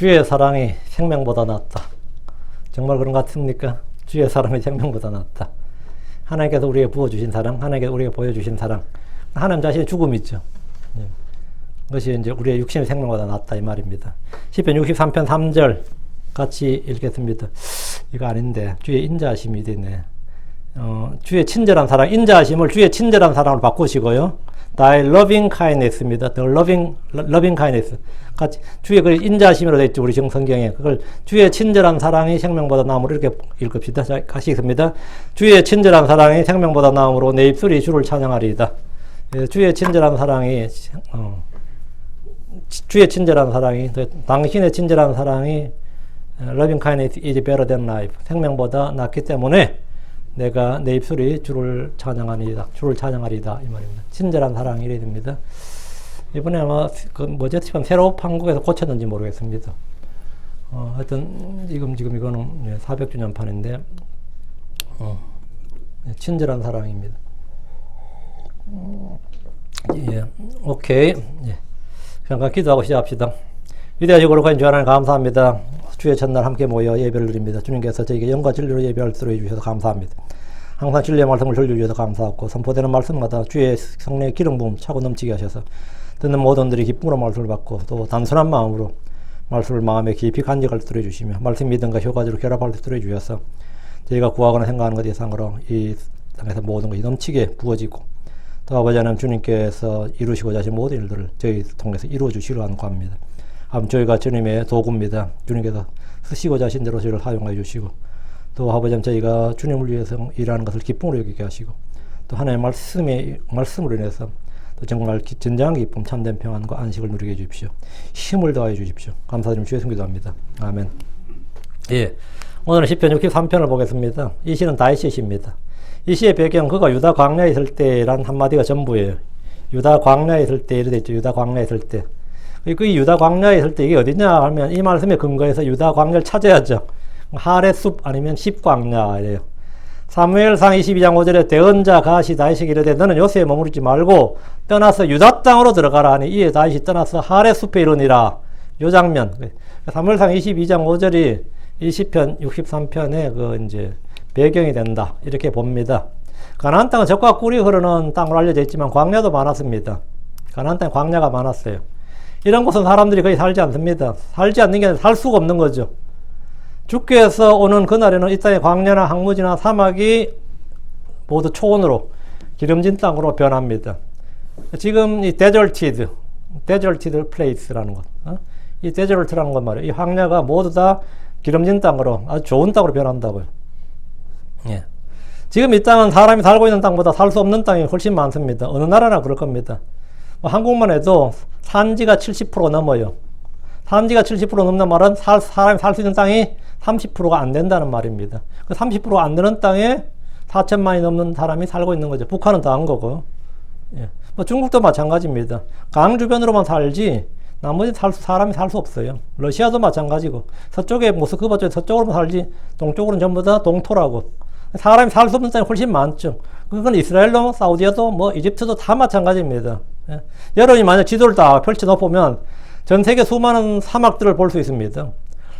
주의 사랑이 생명보다 낫다. 정말 그런 것 같습니까? 주의 사랑이 생명보다 낫다. 하나님께서 우리에게 부어주신 사랑, 하나님께서 우리에게 보여주신 사랑, 하나님 자신의 죽음이죠. 그것이 이제 우리의 육신의 생명보다 낫다 이 말입니다. 시편 63편 3절 같이 읽겠습니다. 이거 아닌데 주의 인자하심이 되네. 주의 친절한 사랑, 인자하심을 주의 친절한 사랑으로 바꾸시고요. Thy loving kindness입니다. The loving kindness. 같이 주의 그 인자하심으로 되어 있죠. 우리 지금 성경에 그걸 주의 친절한 사랑이 생명보다 나음으로 이렇게 읽읍시다. 자, 같이 읽습니다. 주의 친절한 사랑이 생명보다 나음으로 내 입술이 주를 찬양하리이다. 주의 친절한 사랑이 주의 친절한 사랑이 당신의 친절한 사랑이 loving kindness is better than life. 생명보다 낫기 때문에 내가 내 입술이 주를 찬양하리이다. 주를 찬양하리이다. 이 말입니다. 친절한 사랑이 이래 됩니다. 이번에 아마 그 뭐지? 새로 한국에서 고쳤는지 모르겠습니다. 하여튼 지금 이거는 400주년 판인데 친절한 사랑입니다. 예, 오케이. 예. 잠깐 기도하고 시작합시다. 위대하시고 거룩하신 주 하나님 감사합니다. 주의 첫날 함께 모여 예배를 드립니다. 주님께서 저에게 영과 진리로 예배할 수 있게 해주셔서 감사합니다. 항상 진리의 말씀을 전해주셔서 감사하고 선포되는 말씀마다 주의 성령의 기름 부음 차고 넘치게 하셔서 듣는 모든 이들이 기쁨으로 말씀을 받고 또 단순한 마음으로 말씀을 마음에 깊이 간직할 수 있게 해주시며 말씀 믿음과 효과적으로 결합할 수 있게 해주셔서 저희가 구하거나 생각하는 것 이상으로 이 땅에서 모든 것이 넘치게 부어지고 또 아버지 하나님 주님께서 이루시고자 하신 모든 일들을 저희 통해서 이루어 주시려 하는 겁니다. 저희가 주님의 도구입니다. 주님께서 쓰시고자 하신 대로 저희를 사용하여 주시고 또 아버지 저희가 주님을 위해서 일하는 것을 기쁨으로 여기게 하시고 또 하나님의 말씀으로 인해서 또 정말 진정한 기쁨 참된 평안과 안식을 누리게 해주십시오. 힘을 더하여 주십시오. 감사드리며 주의 기도합니다. 아멘. 예, 오늘은 시편 63편을 보겠습니다. 이 시는 다윗의 시입니다. 이 시의 배경 그가 유다 광야에 있을 때란 한마디가 전부예요. 유다 광야에 있을 때 이래 됐죠. 유다 광야에 있을 때. 그 유다 광야에 있을 때 이게 어디냐 하면 이 말씀에 근거해서 유다 광야를 찾아야죠. 하렛숲 아니면 십광야예요. 사무엘상 22장 5절에 대언자 갓이 다윗에게 이르되 너는 요새에 머무르지 말고 떠나서 유다 땅으로 들어가라 하니 이에 다윗이 떠나서 하렛숲에 이르니라. 요 장면. 사무엘상 22장 5절이 이 시편 63편의 그 이제 배경이 된다. 이렇게 봅니다. 가나안 땅은 젖과 꿀이 흐르는 땅으로 알려져 있지만 광야도 많았습니다. 가나안 땅에 광야가 많았어요. 이런 곳은 사람들이 거의 살지 않습니다. 살지 않는 게 아니라 살 수가 없는 거죠. 주께서 오는 그날에는 이 땅의 광야나 항무지나 사막이 모두 초원으로 기름진 땅으로 변합니다. 지금 이 deserted place라는 것, 이 desert라는 것 말이에요. 이 황야가 모두 다 기름진 땅으로 아주 좋은 땅으로 변한다고요. 예. 지금 이 땅은 사람이 살고 있는 땅보다 살 수 없는 땅이 훨씬 많습니다. 어느 나라나 그럴 겁니다. 한국만 해도 산지가 70% 넘어요. 산지가 70% 넘는 말은 사람이 살 수 있는 땅이 30%가 안 된다는 말입니다. 그 30%가 안 되는 땅에 4천만이 넘는 사람이 살고 있는 거죠. 북한은 더 한 거고. 예. 중국도 마찬가지입니다. 강 주변으로만 살지 나머지 사람이 살 수 없어요. 러시아도 마찬가지고 서쪽에 모스크바 쪽에 서쪽으로만 살지 동쪽으로는 전부 다 동토라고. 사람이 살 수 없는 땅이 훨씬 많죠. 그건 이스라엘도 사우디아도 이집트도 다 마찬가지입니다. 예. 여러분이 만약 지도를 다 펼쳐놓으면 전 세계 수많은 사막들을 볼 수 있습니다.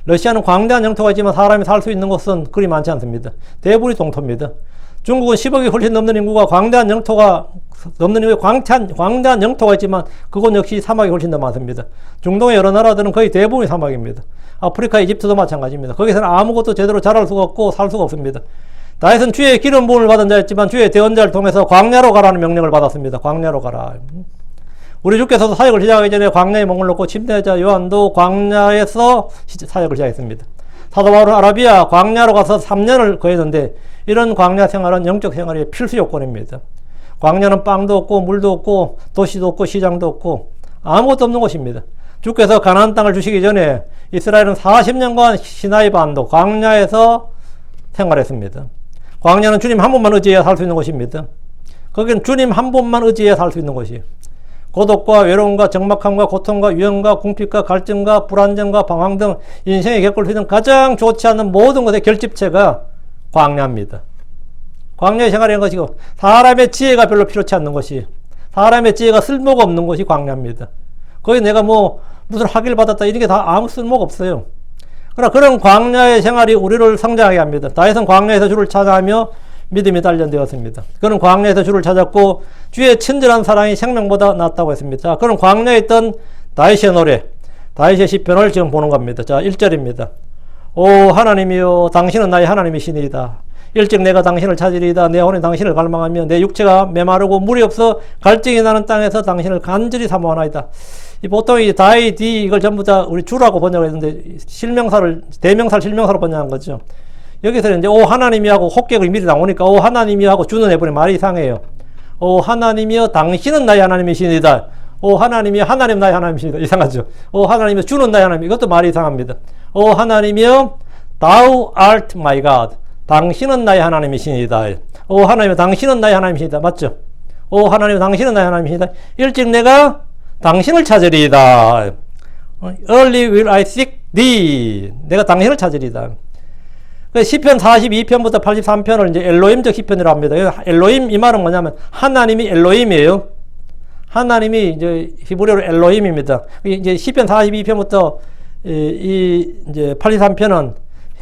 러시아는 광대한 영토가 있지만 사람이 살 수 있는 곳은 그리 많지 않습니다. 대부분이 동토입니다. 중국은 10억이 훨씬 넘는 인구가 광대한 영토가 넘는 인구에 광대한 영토가 있지만 그곳 역시 사막이 훨씬 더 많습니다. 중동의 여러 나라들은 거의 대부분이 사막입니다. 아프리카, 이집트도 마찬가지입니다. 거기서는 아무것도 제대로 자랄 수가 없고 살 수가 없습니다. 다윗은 주의 기름 부음을 받은 자였지만 주의 대언자를 통해서 광야로 가라는 명령을 받았습니다. 광야로 가라. 우리 주께서도 사역을 시작하기 전에 광야에 머물렀고 침례자 요한도 광야에서 사역을 시작했습니다. 사도 바울은 아라비아 광야로 가서 3년을 거했는데 이런 광야 생활은 영적 생활의 필수 요건입니다. 광야는 빵도 없고 물도 없고 도시도 없고 시장도 없고 아무것도 없는 곳입니다. 주께서 가나안 땅을 주시기 전에 이스라엘은 40년간 시나이 반도 광야에서 생활했습니다. 광야는 주님 한 분만 의지해야 살 수 있는 곳입니다. 거기는 주님 한 분만 의지해야 살 수 있는 곳이에요. 고독과 외로움과 적막함과 고통과 위험과 궁핍과 갈증과 불안정과 방황 등 인생에 겪을 수 있는 가장 좋지 않은 모든 것의 결집체가 광야입니다. 광야의 생활이라는 것이고 사람의 지혜가 별로 필요치 않는 것이 사람의 지혜가 쓸모가 없는 것이 광야입니다. 거기 내가 무슨 학위를 받았다 이런 게 다 아무 쓸모가 없어요. 그러나 그런 광야의 생활이 우리를 성장하게 합니다. 다윗은 광야에서 주를 찾아하며 믿음이 단련되었습니다. 그는 광야에서 주를 찾았고 주의 친절한 사랑이 생명보다 낫다고 했습니다. 자, 그는 광야에 있던 다윗의 노래, 다윗의 시편을 지금 보는 겁니다. 자, 1절입니다. 오 하나님이여 당신은 나의 하나님이시니이다. 일찍 내가 당신을 찾으리이다. 내 혼이 당신을 갈망하며 내 육체가 메마르고 물이 없어 갈증이 나는 땅에서 당신을 간절히 사모하나이다. 보통 이 다윗이 이걸 전부 다 우리 주라고 번역을 했는데 대명사를 실명사로 번역한 거죠. 여기서 이제 오 하나님이 하고 혹격이 미리 나오니까 오 하나님이 하고 주는 해버리면 말이 이상해요. 오 하나님이여 당신은 나의 하나님이시니이다. 오 하나님이여 하나님 나의 하나님이시니이다. 이상하죠. 오 하나님이여 주는 나의 하나님. 이것도 말이 이상합니다. 오 하나님이여 Thou art my God. 당신은 나의 하나님이시니이다. 오 하나님이여 당신은 나의 하나님이시니이다. 맞죠? 오 하나님이여 당신은 나의 하나님이시니이다. 일찍 내가 당신을 찾으리이다. Early will I seek thee. 내가 당신을 찾으리이다. 시편 42편부터 83편을 이제 엘로힘적 시편이라고 합니다. 엘로힘 이 말은 뭐냐면 하나님이 엘로힘이에요. 하나님이 이제 히브리어로 엘로힘입니다. 이제 시편 42편부터 이제 83편은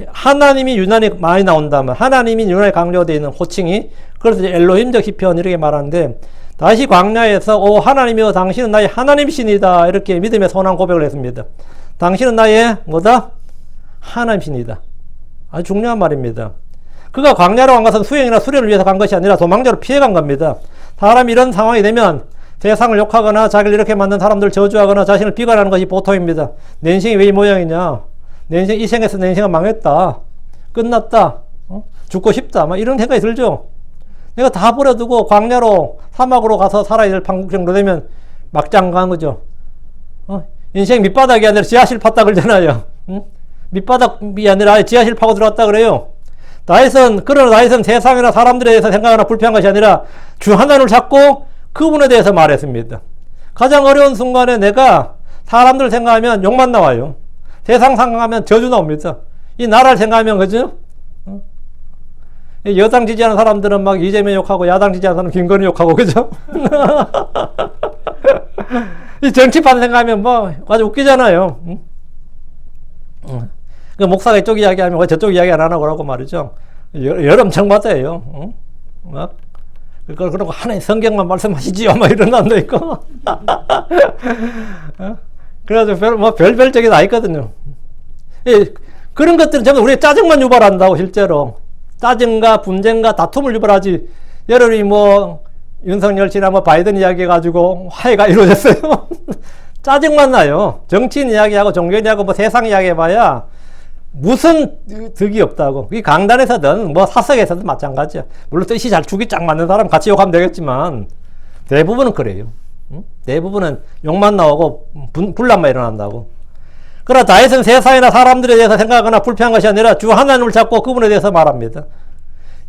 하나님이 유난히 많이 나온다면 하나님이 유난히 강조되어 있는 호칭이 그래서 이제 엘로힘적 시편 이렇게 말하는데 다시 광야에서 오 하나님이여 당신은 나의 하나님이시니다 이렇게 믿음의 선한 고백을 했습니다. 당신은 나의 뭐다? 하나님이시니다. 아주 중요한 말입니다. 그가 광야로 간 것은 수행이나 수련을 위해서 간 것이 아니라 도망자로 피해 간 겁니다. 사람이 이런 상황이 되면 세상을 욕하거나 자기를 이렇게 만든 사람들을 저주하거나 자신을 비관하는 것이 보통입니다. 내 인생이 왜 이 모양이냐? 내 인생, 이 생에서 내 인생은 망했다. 끝났다. 죽고 싶다. 막 이런 생각이 들죠. 내가 다 버려두고 광야로 사막으로 가서 살아야 될 방법 정도 되면 막장 간 거죠. 인생 밑바닥이 아니라 지하실 팠다 그러잖아요. 밑바닥이 아니라 지하실 파고 들어왔다 그래요. 그러나 다윗은 세상이나 사람들에 대해서 생각하거나 불평한 것이 아니라 주 하나님을 찾고 그분에 대해서 말했습니다. 가장 어려운 순간에 내가 사람들을 생각하면 욕만 나와요. 세상 생각하면 저주 나옵니다. 이 나라를 생각하면 그죠? 여당 지지하는 사람들은 막 이재명 욕하고 야당 지지하는 사람은 김건희 욕하고 그죠? 이 정치판 생각하면 뭐 아주 웃기잖아요. 그 목사가 이쪽 이야기하면 왜 저쪽 이야기 안 하나 그러고 말이죠. 여름청 맞아요. 막 그러고 하나님 성경만 말씀하시지요. 막 이런 난도 있고. 그래가지고 별적이 다 있거든요. 그런 것들은 전부 우리의 짜증만 유발한다고 실제로. 짜증과 분쟁과 다툼을 유발하지. 여러분이 뭐 윤석열 씨나 뭐 바이든 이야기해가지고 화해가 이루어졌어요. 짜증만 나요. 정치인 이야기하고 종교 이야기하고 뭐 세상 이야기해봐야 무슨 득이 없다고. 이 강단에서든 뭐 사석에서든 마찬가지야. 물론 뜻이 잘 죽이 쫙 맞는 사람 같이 욕하면 되겠지만 대부분은 그래요. 대부분은 욕만 나오고 분란만 일어난다고. 그러나 다윗은 세상이나 사람들에 대해서 생각하거나 불평한 것이 아니라 주 하나님을 찾고 그분에 대해서 말합니다.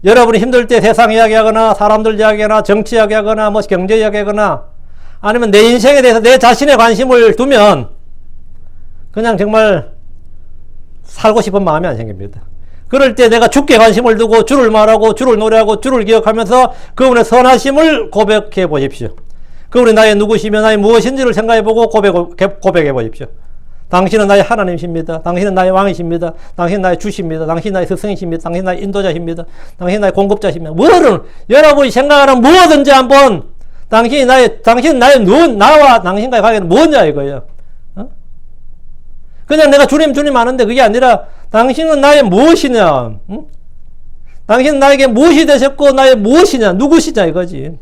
여러분이 힘들 때 세상 이야기하거나 사람들 이야기하거나 정치 이야기하거나 뭐 경제 이야기하거나 아니면 내 인생에 대해서 내 자신의 관심을 두면 그냥 정말 살고 싶은 마음이 안 생깁니다. 그럴 때 내가 주께 관심을 두고 주를 말하고 주를 노래하고 주를 기억하면서 그분의 선하심을 고백해 보십시오. 그분이 나의 누구시며 나의 무엇인지를 생각해 보고 고백해 보십시오. 당신은 나의 하나님이십니다. 당신은 나의 왕이십니다. 당신은 나의 주십니다. 당신은 나의 스승이십니다. 당신은 나의 인도자십니다. 당신은 나의 공급자십니다. 뭐든 여러분이 생각하는 무엇든지 한번 당신은 나의 나와 당신과의 관계는 뭐냐 이거예요. 그냥 내가 주님 아는데 그게 아니라 당신은 나의 무엇이냐? 당신은 나에게 무엇이 되셨고 나의 무엇이냐? 누구시냐 이거지.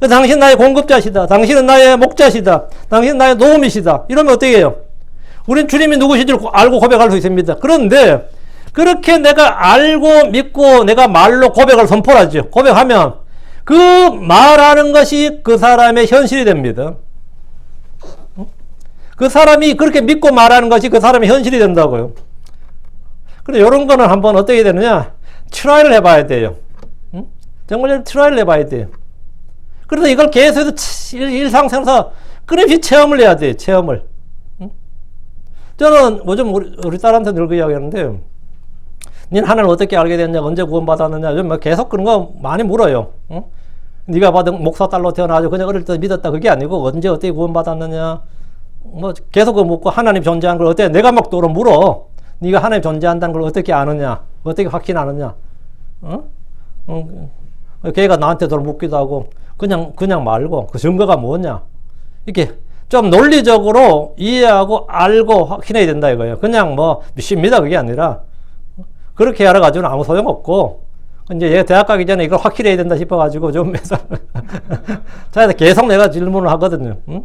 당신은 나의 공급자시다. 당신은 나의 목자시다. 당신은 나의 도움이시다. 이러면 어떻게 해요? 우린 주님이 누구신지를 알고 고백할 수 있습니다. 그런데 그렇게 내가 알고 믿고 내가 말로 고백을 선포하죠. 고백하면 그 말하는 것이 그 사람의 현실이 됩니다. 그 사람이 그렇게 믿고 말하는 것이 그 사람의 현실이 된다고요. 그런데 이런 거는 한번 어떻게 되느냐? 트라이를 해봐야 돼요. 정말 트라이를 해봐야 돼요. 그래서 이걸 계속해서 일상생활에서 끊임없이 체험을 해야 돼요. 체험을. 저는 요즘 우리 딸한테 늘 그 이야기 하는데 닌 하나님을 어떻게 알게 됐냐, 언제 구원받았느냐, 요즘 계속 그런 거 많이 물어요. 네가 받은 목사 딸로 태어나가지고 그냥 어릴 때 믿었다 그게 아니고 언제 어떻게 구원받았느냐, 뭐 계속 그 묻고 하나님 존재하는 걸 어때? 내가 막 또로 물어. 네가 하나님 존재한다는 걸 어떻게 아느냐? 어떻게 확신하느냐? 걔가 나한테 또 묻기도 하고 그냥 말고 그 증거가 뭐냐? 이렇게 좀 논리적으로 이해하고 알고 확신해야 된다 이거예요. 그냥 뭐 믿습니다 그게 아니라 그렇게 알아가지고는 아무 소용없고 이제 얘 대학 가기 전에 이걸 확실해야 된다 싶어가지고 좀 자 계속 내가 질문을 하거든요. 응?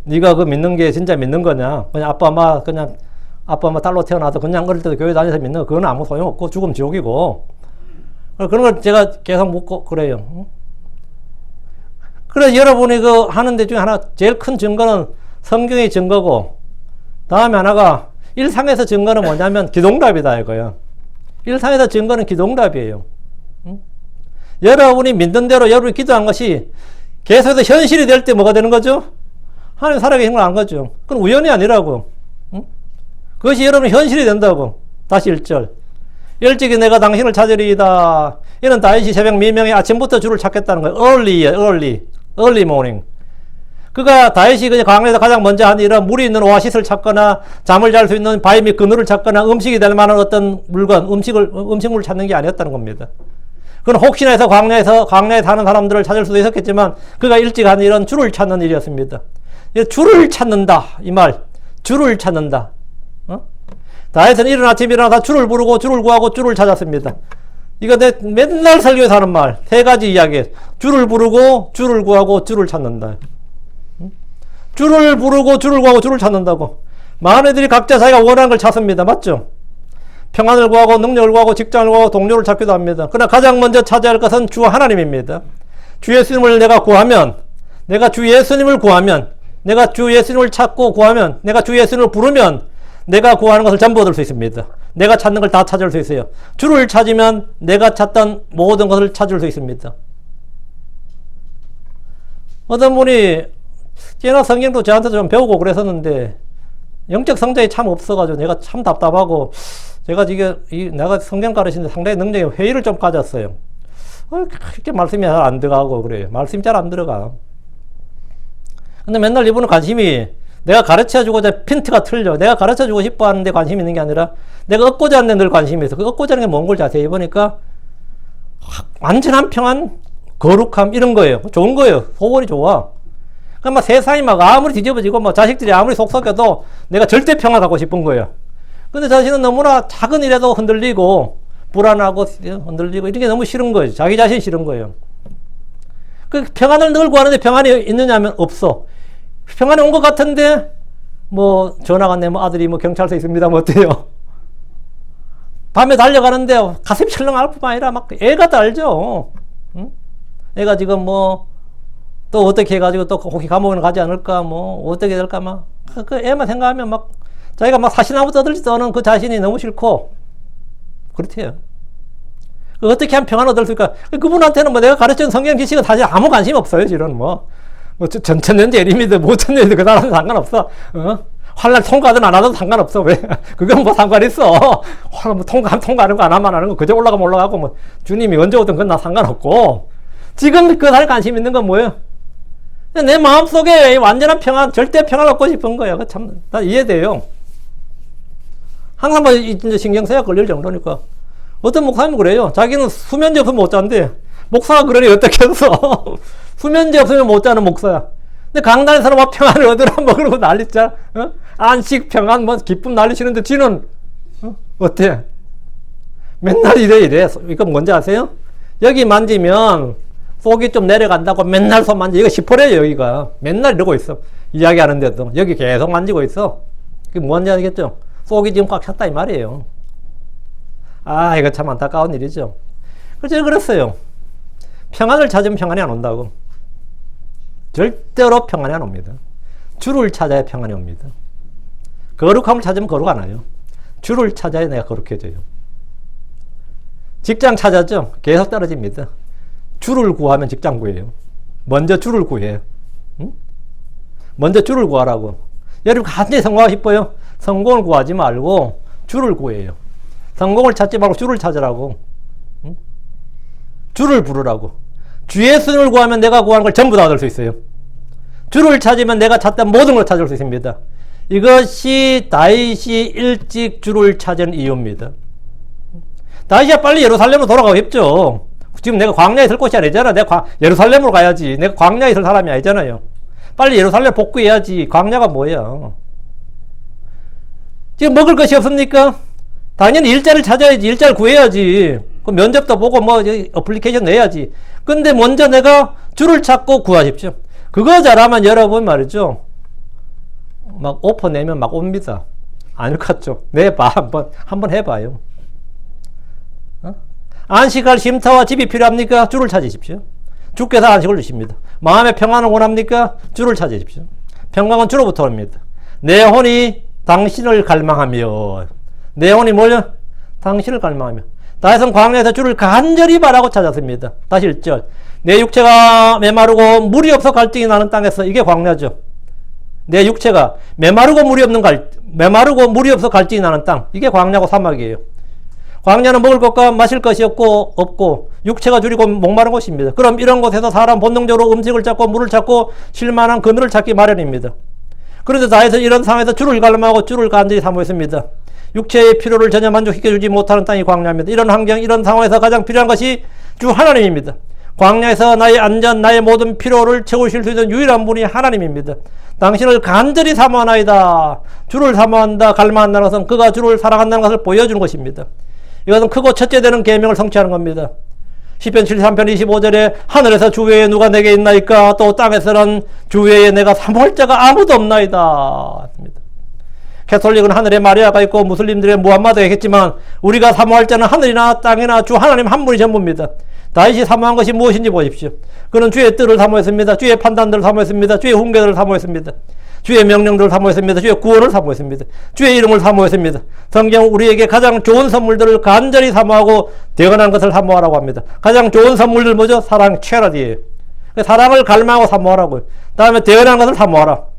네가 그 믿는 게 진짜 믿는 거냐? 그냥 아빠 엄마 딸로 태어나서 그냥 어릴 때도 교회 다녀서 믿는 거 그건 아무 소용없고 죽음 지옥이고 그런 걸 제가 계속 묻고 그래요. 응? 그래서 여러분이 그 하는 데 중에 하나 제일 큰 증거는 성경의 증거고 다음에 하나가 일상에서 증거는 뭐냐면 기도응답이다 이거예요. 일상에서 증거는 기도응답이에요. 여러분이 믿는 대로 여러분이 기도한 것이 계속해서 현실이 될 때 뭐가 되는 거죠? 하나님 살아계신 걸 안 거죠. 그건 우연이 아니라고. 그것이 여러분 현실이 된다고. 다시 1절. 일찍이 내가 당신을 찾으리이다. 이는 다윗이 새벽 미명에 아침부터 주를 찾겠다는 거예요. early morning. 그가 다윗이 그냥 광야에서 가장 먼저 한 일은 물이 있는 오아시스를 찾거나 잠을 잘 수 있는 바위 및 그늘을 찾거나 음식이 될 만한 어떤 물건, 음식물을 찾는 게 아니었다는 겁니다. 그건 혹시나 해서 광야에 사는 사람들을 찾을 수도 있었겠지만 그가 일찍 한 일은 주를 찾는 일이었습니다. 주를 찾는다. 이 말. 주를 찾는다. 다윗은 이른 아침 일어나서 주를 부르고 주를 구하고 주를 찾았습니다. 이거 내 맨날 설교에서 하는 말. 세 가지 이야기. 주를 부르고 주를 구하고 주를 찾는다. 주를 부르고 주를 구하고 주를 찾는다고. 많은 애들이 각자 자기가 원하는 걸 찾습니다. 맞죠? 평안을 구하고 능력을 구하고 직장을 구하고 동료를 찾기도 합니다. 그러나 가장 먼저 찾아야 할 것은 주 하나님입니다. 주 예수님을 내가 구하면, 내가 주 예수님을 구하면, 내가 주 예수님을 찾고 구하면, 내가 주 예수님을 부르면 내가 구하는 것을 전부 얻을 수 있습니다. 내가 찾는 걸 다 찾을 수 있어요. 주를 찾으면 내가 찾던 모든 것을 찾을 수 있습니다. 어떤 분이 꽤나 성경도 저한테 좀 배우고 그랬었는데 영적 성장이 참 없어가지고 내가 참 답답하고 제가 지금 내가 성경 가르치는데 상당히 능력에 회의를 좀 가졌어요. 그렇게 말씀이 잘 안 들어가고 그래요. 말씀이 잘 안 들어가. 근데 맨날 이분은 관심이 내가 가르쳐주고자 핀트가 틀려. 내가 가르쳐주고 싶어 하는데 관심이 있는 게 아니라 내가 얻고자 하는 데 늘 관심이 있어. 그 얻고자 하는 게 뭔 걸 자세히 보니까 완전한 평안, 거룩함 이런 거예요. 좋은 거예요. 소원이 좋아. 그러니까 막 세상이 막 아무리 뒤집어지고 뭐 자식들이 아무리 속 썩여도 내가 절대 평화 갖고 싶은 거예요. 근데 자신은 너무나 작은 일에도 흔들리고 불안하고 흔들리고 이런 게 너무 싫은 거예요. 자기 자신이 싫은 거예요. 그 평안을 늘 구하는데 평안이 있느냐 하면 없어. 평안이 온 것 같은데 뭐 전화가 왔네. 뭐 아들이 뭐 경찰서에 있습니다. 뭐 어때요? 밤에 달려가는데 가슴이 철렁할 뿐만 아니라 막 애가 달죠. 응? 애가 지금 뭐 또 어떻게 해가지고 또 혹시 감옥에 가지 않을까 뭐 어떻게 될까 막 그 애만 생각하면 막 자기가 막 사시나무 떠들지 떠는 그 자신이 너무 싫고 그렇대요. 어떻게 하면 평안을 얻을 수 있을까? 그분한테는 뭐 내가 가르치는 성경 지식은 사실 아무 관심 없어요. 실은 뭐 전천년제 예림이든 모천년제 그 사람은 상관없어. 환란 통과든 안 하든 상관없어. 왜? 그건 뭐 상관 있어. 뭐 통과하는 거 안 하는 거 그저 올라가면 올라가고 뭐 주님이 언제 오든 그건 나 상관없고 지금 그 사람이 관심 있는 건 뭐예요? 내 마음속에 완전한 평안, 절대 평안을 얻고 싶은 거예요. 참, 다 이해돼요. 항상 뭐, 이제 신경쇠약 걸릴 정도니까. 어떤 목사님은 그래요. 자기는 수면제 없으면 못 잔대. 목사가 그러니 어떻게 해서. 수면제 없으면 못 자는 목사야. 근데 강단에서는 막 평안을 얻으라 뭐 그러고 난리잖아. 안식, 평안, 뭐 기쁨 난리치는데 지는, 어때? 맨날 이래. 이거 뭔지 아세요? 여기 만지면, 속이 좀 내려간다고 맨날 손 만지. 이거 시퍼래요, 여기가. 맨날 이러고 있어. 이야기하는데도. 여기 계속 만지고 있어. 그게 뭔지 알겠죠? 속이 지금 꽉 찼다, 이 말이에요. 아, 이거 참 안타까운 일이죠. 그래서 그랬어요. 평안을 찾으면 평안이 안 온다고. 절대로 평안이 안 옵니다. 주를 찾아야 평안이 옵니다. 거룩함을 찾으면 거룩 안 와요. 주를 찾아야 내가 거룩해져요. 직장 찾았죠? 계속 떨어집니다. 주를 구하면 직장 구해요. 먼저 주를 구해요. 응? 먼저 주를 구하라고. 여러분 간절히 성공하고 싶어요? 성공을 구하지 말고 주를 구해요. 성공을 찾지 말고 주를 찾으라고. 응? 주를 부르라고. 주 예수님을 구하면 내가 구하는 걸 전부 다 얻을 수 있어요. 주를 찾으면 내가 찾던 모든 걸 찾을 수 있습니다. 이것이 다윗이 일찍 주를 찾은 이유입니다. 다윗이 빨리 예루살렘으로 돌아가고 싶죠. 지금 내가 광야에 있을 곳이 아니잖아. 내가 예루살렘으로 가야지. 내가 광야에 있을 사람이 아니잖아요. 빨리 예루살렘 복구해야지. 광야가 뭐야. 지금 먹을 것이 없습니까? 당연히 일자를 찾아야지. 일자를 구해야지. 그 면접도 보고 뭐 어플리케이션 내야지. 근데 먼저 내가 주를 찾고 구하십시오. 그거 잘하면 여러분 말이죠. 막 오퍼 내면 막 옵니다. 아닐 것 같죠? 내봐. 한번 해봐요. 안식할 쉼터와 집이 필요합니까? 주를 찾으십시오. 주께서 안식을 주십니다. 마음의 평안을 원합니까? 주를 찾으십시오. 평강은 주로부터 옵니다. 내 혼이 당신을 갈망하며, 내 혼이 뭐냐? 당신을 갈망하며. 다윗은 광야에서 주를 간절히 바라고 찾았습니다. 다시 1절. 내 육체가 메마르고 물이 없어 갈증이 나는 땅에서, 이게 광야죠. 내 육체가 메마르고 물이 없어 갈증이 나는 땅, 이게 광야고 사막이에요. 광야는 먹을 것과 마실 것이 없고 육체가 줄이고 목마른 곳입니다. 그럼 이런 곳에서 사람 본능적으로 음식을 찾고 물을 찾고 쉴만한 그늘을 찾기 마련입니다. 그런데 다윗은 이런 상황에서 주를 갈망하고 주를 간절히 사모했습니다. 육체의 필요를 전혀 만족시켜주지 못하는 땅이 광야입니다. 이런 환경, 이런 상황에서 가장 필요한 것이 주 하나님입니다. 광야에서 나의 안전, 나의 모든 필요를 채우실 수 있는 유일한 분이 하나님입니다. 당신을 간절히 사모하나이다. 주를 사모한다, 갈망한다는 것은 그가 주를 사랑한다는 것을 보여주는 것입니다. 이것은 크고 첫째 되는 계명을 성취하는 겁니다. 시편 73편 25절에 하늘에서 주 외에 누가 내게 있나이까, 또 땅에서는 주 외에 내가 사모할 자가 아무도 없나이다. 캐톨릭은 하늘에 마리아가 있고 무슬림들의 무함마드가 있겠지만 우리가 사모할 자는 하늘이나 땅이나 주 하나님 한 분이 전부입니다. 다윗이 사모한 것이 무엇인지 보십시오. 그는 주의 뜻을 사모했습니다. 주의 판단들을 사모했습니다. 주의 훈계들을 사모했습니다. 주의 명령들을 사모했습니다. 주의 구원을 사모했습니다. 주의 이름을 사모했습니다. 성경 우리에게 가장 좋은 선물들을 간절히 사모하고 대언한 것을 사모하라고 합니다. 가장 좋은 선물들 뭐죠? 사랑, 체러디예요. 사랑을 갈망하고 사모하라고요. 다음에 대언한 것을 사모하라.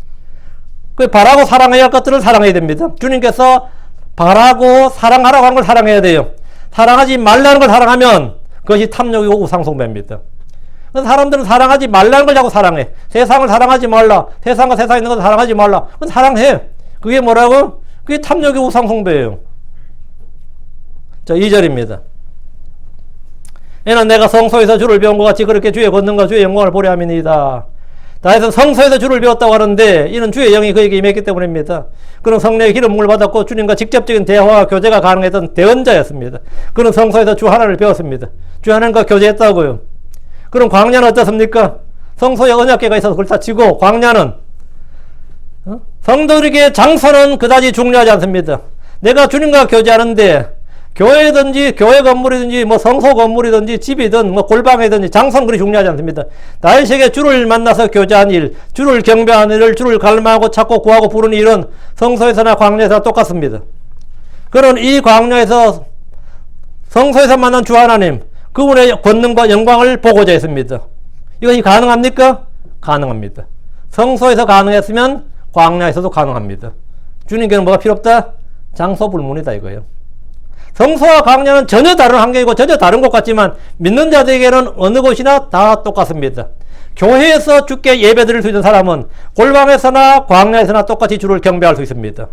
그 바라고 사랑해야 할 것들을 사랑해야 됩니다. 주님께서 바라고 사랑하라고 하는 걸 사랑해야 돼요. 사랑하지 말라는 걸 사랑하면 그것이 탐욕이고 우상숭배입니다. 사람들은 사랑하지 말라는 걸 자꾸 사랑해. 세상을 사랑하지 말라. 세상과 세상에 있는 것을 사랑하지 말라. 그건 사랑해. 그게 뭐라고? 그게 탐욕이고 우상숭배예요. 자, 2절입니다. 이는 내가 성소에서 주를 배운 것 같이 그렇게 주의 권능과 주의 영광을 보려 함이니이다. 다윗은 성소에서 주를 배웠다고 하는데 이는 주의 영이 그에게 임했기 때문입니다. 그는 성령의 기름 부음을 받았고 주님과 직접적인 대화와 교제가 가능했던 대언자였습니다. 그는 성소에서 주 하나를 배웠습니다. 주 하나님과 교제했다고요. 그럼 광야는 어떻습니까? 성소에 언약궤가 있어서 그걸 다 치고, 광야는 성도들에게 장소는 그다지 중요하지 않습니다. 내가 주님과 교제하는데 교회든지 교회 건물이든지 뭐 성소 건물이든지 집이든 뭐 골방이든지 장소는 그리 중요하지 않습니다. 다윗에게 주를 만나서 교제한 일, 주를 경배하는 일, 주를 갈망하고 찾고 구하고 부르는 일은 성소에서나 광야에서나 똑같습니다. 그런 이 광야에서 성소에서 만난 주 하나님, 그분의 권능과 영광을 보고자 했습니다. 이것이 가능합니까? 가능합니다. 성소에서 가능했으면 광야에서도 가능합니다. 주님께는 뭐가 필요 없다? 장소 불문이다 이거예요. 성소와 광야는 전혀 다른 환경이고 전혀 다른 것 같지만 믿는 자들에게는 어느 곳이나 다 똑같습니다. 교회에서 주께 예배드릴 수 있는 사람은 골방에서나 광야에서나 똑같이 주를 경배할 수 있습니다.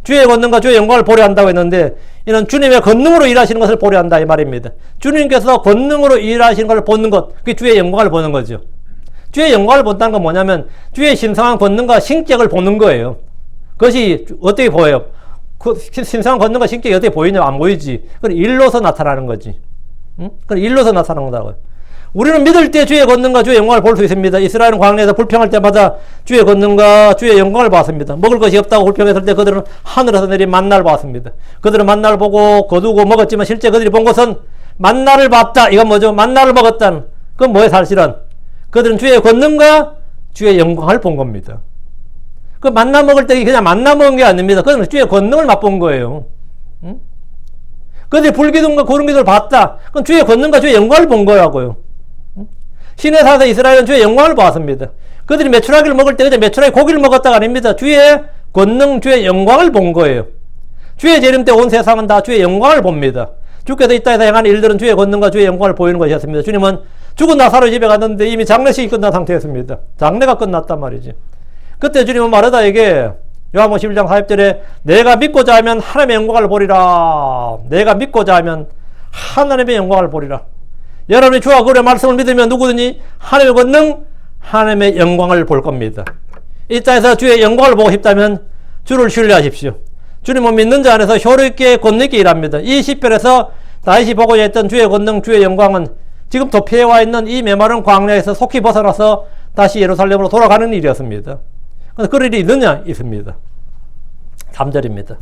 주의 권능과 주의 영광을 보려 한다고 했는데 이는 주님의 권능으로 일하시는 것을 보려 한다 이 말입니다. 주님께서 권능으로 일하시는 것을 보는 것, 그게 주의 영광을 보는 거죠. 주의 영광을 본다는 건 뭐냐면 주의 신성한 권능과 신격을 보는 거예요. 그것이 어떻게 보여요? 그 신성한 권능과 신격이 어떻게 보이냐? 안 보이지. 그건 일로서 나타나는 거지. 응? 그건 일로서 나타나는 거다고요. 우리는 믿을 때 주의 권능과 주의 영광을 볼 수 있습니다. 이스라엘은 광야에서 불평할 때마다 주의 권능과 주의 영광을 봤습니다. 먹을 것이 없다고 불평했을 때 그들은 하늘에서 내린 만나를 봤습니다. 그들은 만나를 보고 거두고 먹었지만 실제 그들이 본 것은 만나를 봤다. 이건 뭐죠? 만나를 먹었다는. 그건 뭐예요 사실은? 그들은 주의 권능과 주의 영광을 본 겁니다. 그 만나 먹을 때 그냥 만나 먹은 게 아닙니다. 그건 주의 권능을 맛본 거예요. 응? 그들이 불기둥과 구름기둥을 봤다. 그건 주의 권능과 주의 영광을 본 거라고요. 신의 사서 이스라엘은 주의 영광을 봤습니다. 그들이 메추라기를 먹을 때 그냥 메추라기 고기를 먹었다가 아닙니다. 주의 권능, 주의 영광을 본 거예요. 주의 재림 때 온 세상은 다 주의 영광을 봅니다. 주께서 이 땅에서 행한 일들은 주의 권능과 주의 영광을 보이는 것이었습니다. 주님은 죽은 나사로 집에 갔는데 이미 장례식이 끝난 상태였습니다. 장례가 끝났단 말이지. 그때 주님은 마르다에게 요한복음 11장 40절에 내가 믿고자 하면 하나님의 영광을 보리라. 내가 믿고자 하면 하나님의 영광을 보리라. 여러분이 주와 그의 말씀을 믿으면 누구든지 하나님의 권능, 하나님의 영광을 볼 겁니다. 이 땅에서 주의 영광을 보고 싶다면 주를 신뢰하십시오. 주님은 믿는 자 안에서 효력있게 권능있게 일합니다. 이 시편에서 다윗이 보고자 했던 주의 권능, 주의 영광은 지금 도피해와 있는 이 메마른 광야에서 속히 벗어나서 다시 예루살렘으로 돌아가는 일이었습니다. 그런 일이 있느냐? 있습니다. 3절입니다.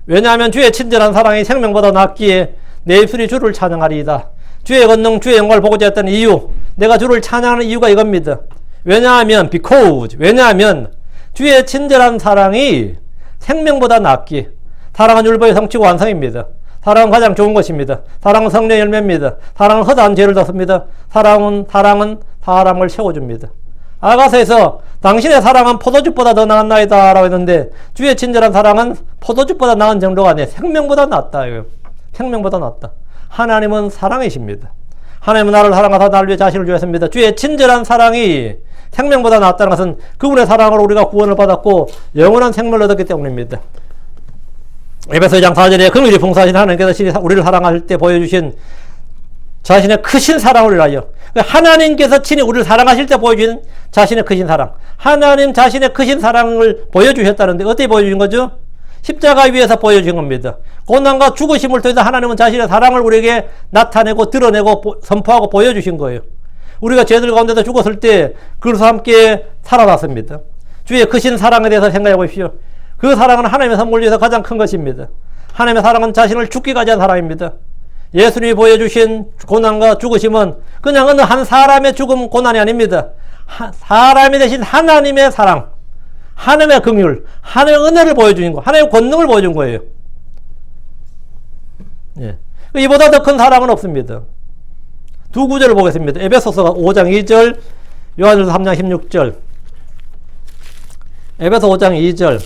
왜냐하면 주의 친절한 사랑이 생명보다 낫기에 내 입술이 주를 찬양하리이다. 주의 권능, 주의 영광을 보고자 했던 이유, 내가 주를 찬양하는 이유가 이겁니다. 왜냐하면 왜냐하면 주의 친절한 사랑이 생명보다 낫기에, 사랑은 율법의 성취고 완성입니다. 사랑은 가장 좋은 것입니다. 사랑은 성령의 열매입니다. 사랑은 허다한 죄를 덮습니다. 사랑은 사람을 채워줍니다. 아가서에서 당신의 사랑은 포도주보다 더 나았나이다 라고 했는데 주의 친절한 사랑은 포도주보다 나은 정도가 아니에요. 생명보다 낫다. 생명보다 낫다. 하나님은 사랑이십니다. 하나님은 나를 사랑하사 나를 위해 자신을 주었습니다. 주의 친절한 사랑이 생명보다 낫다는 것은 그분의 사랑으로 우리가 구원을 받았고 영원한 생명을 얻었기 때문입니다. 에베소 2장 4절에 긍휼히 풍성하신 하나님께서 우리를 사랑할 때 보여주신 자신의 크신 사랑을 위하여, 하나님께서 친히 우리를 사랑하실 때 보여주신 자신의 크신 사랑, 하나님 자신의 크신 사랑을 보여주셨다는데 어떻게 보여주신 거죠? 십자가 위에서 보여주신 겁니다. 고난과 죽으심을 통해서 하나님은 자신의 사랑을 우리에게 나타내고 드러내고 선포하고 보여주신 거예요. 우리가 죄들 가운데서 죽었을 때 그리스도와 함께 살아났습니다. 주의 크신 사랑에 대해서 생각해 보십시오. 그 사랑은 하나님의 선물 중에서 가장 큰 것입니다. 하나님의 사랑은 자신을 죽기까지 한 사랑입니다. 예수님이 보여주신 고난과 죽으심은 그냥 어느 한 사람의 죽음 고난이 아닙니다. 사람이 되신 하나님의 사랑, 하나님의 긍휼, 하나님의 은혜를 보여주신 거, 하나님의 권능을 보여준 거예요. 예. 이보다 더 큰 사랑은 없습니다. 두 구절을 보겠습니다. 에베소서 5장 2절, 요한일서 3장 16절. 에베소 5장 2절.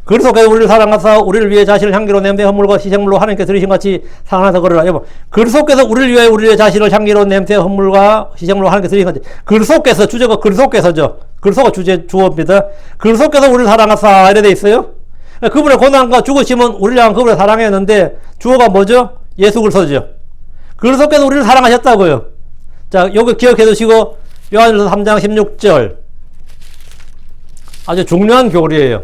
그리스도께서 우리를 사랑하사 우리를 위해 자신을 향기로 냄새 헌물과 희생물로 하나님께 드리신 같이 사랑하사 그러라. 여보, 그리스도께서 우리를 위해 자신을 향기로 냄새 헌물과 희생물로 하나님께 드리신 같이. 그리스도께서, 주제가 그리스도께서죠. 그리스도가 주어입니다. 그리스도께서 우리를 사랑하사 이래 돼 있어요. 그분의 고난과 죽으심은 우리를 향한 그분의 사랑이었는데 주어가 뭐죠? 예수 그리스도죠. 그리스도께서 우리를 사랑하셨다고요. 자, 여기 기억해 두시고 요한일서 3장 16절. 아주 중요한 교리예요.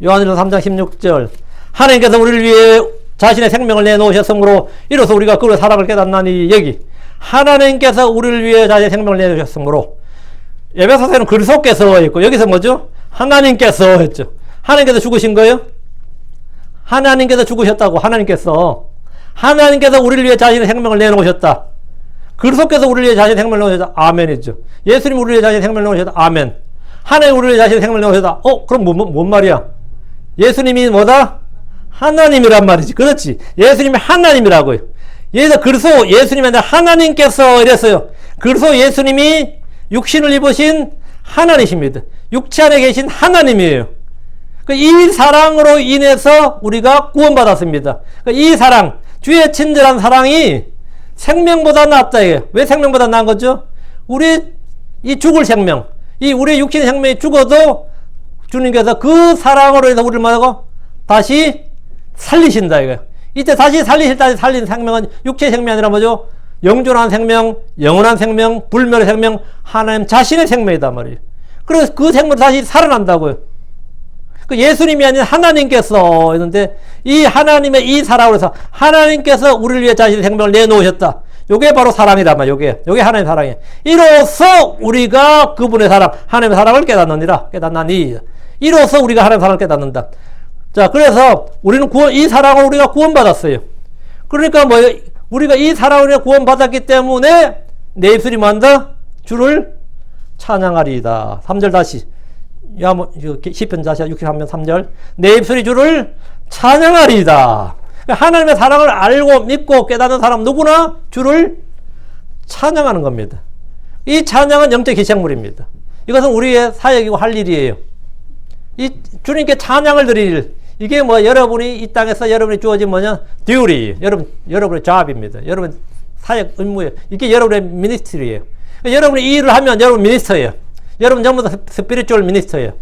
요한일서 3장 16절. 하나님께서 우리를 위해 자신의 생명을 내놓으셨으므로 이로써 우리가 그의 사랑을 깨닫나니, 여기 하나님께서 우리를 위해 자신의 생명을 내놓으셨으므로, 에베소서에는 그리스도께서 있고 여기서 뭐죠? 하나님께서 했죠. 하나님께서 죽으신 거예요? 하나님께서 죽으셨다고. 하나님께서 우리를 위해 자신의 생명을 내놓으셨다. 그리스도께서 우리를 위해 자신의 생명을 내놓으셨다. 아멘이죠. 예수님 우리를 위해 자신의 생명을 내놓으셨다. 아멘. 하나님 우리를 위해 자신의 생명을 내놓으셨다. 그럼 뭔 말이야? 예수님이 뭐다? 하나님이란 말이지. 그렇지. 예수님이 하나님이라고요. 여기서 그리스도 예수님이 아니라 하나님께서 이랬어요. 그리스도 예수님이 육신을 입으신 하나님이십니다. 육체 안에 계신 하나님이에요. 이 사랑으로 인해서 우리가 구원받았습니다. 이 사랑, 주의 친절한 사랑이 생명보다 낫다. 왜 생명보다 나은 거죠? 우리 이 죽을 생명, 이 우리의 육신의 생명이 죽어도 주님께서 그 사랑으로 해서 우리를 뭐라고? 다시 살리신다 이거예요. 이때 다시 살리실 때 살린 생명은 육체의 생명이 아니라 뭐죠? 영존한 생명, 영원한 생명, 불멸의 생명, 하나님 자신의 생명이다 말이에요. 그래서 그 생명이 다시 살아난다고요. 예수님이 아닌 하나님께서 했는데, 이 하나님의 이 사랑으로 해서 하나님께서 우리를 위해 자신의 생명을 내놓으셨다. 요게 바로 사랑이다 말. 요게 하나님의 사랑이에요. 이로써 우리가 그분의 사랑, 하나님의 사랑을 깨닫나니. 이로써 우리가 하나님의 사랑을 깨닫는다. 자, 그래서 우리는 이 사랑으로 우리가 구원받았어요. 그러니까 우리가 이 사랑으로 구원받았기 때문에 내 입술이 뭐한다? 주를 찬양하리이다. 3절 다시. 시편 다시 63편 3절. 내 입술이 주를 찬양하리이다. 하나님의 사랑을 알고 믿고 깨닫는 사람 누구나 주를 찬양하는 겁니다. 이 찬양은 영적 희생물입니다. 이것은 우리의 사역이고 할 일이에요. 이 주님께 찬양을 드릴 일, 이게 뭐 여러분이 이 땅에서 여러분이 주어진 뭐냐? duty. 여러분의 job입니다. 여러분 사역 의무예요. 이게 여러분의 ministry예요. 그러니까 여러분이 이 일을 하면 여러분 미니스터예요. 여러분 전부 다 스피리추얼 미니스터예요.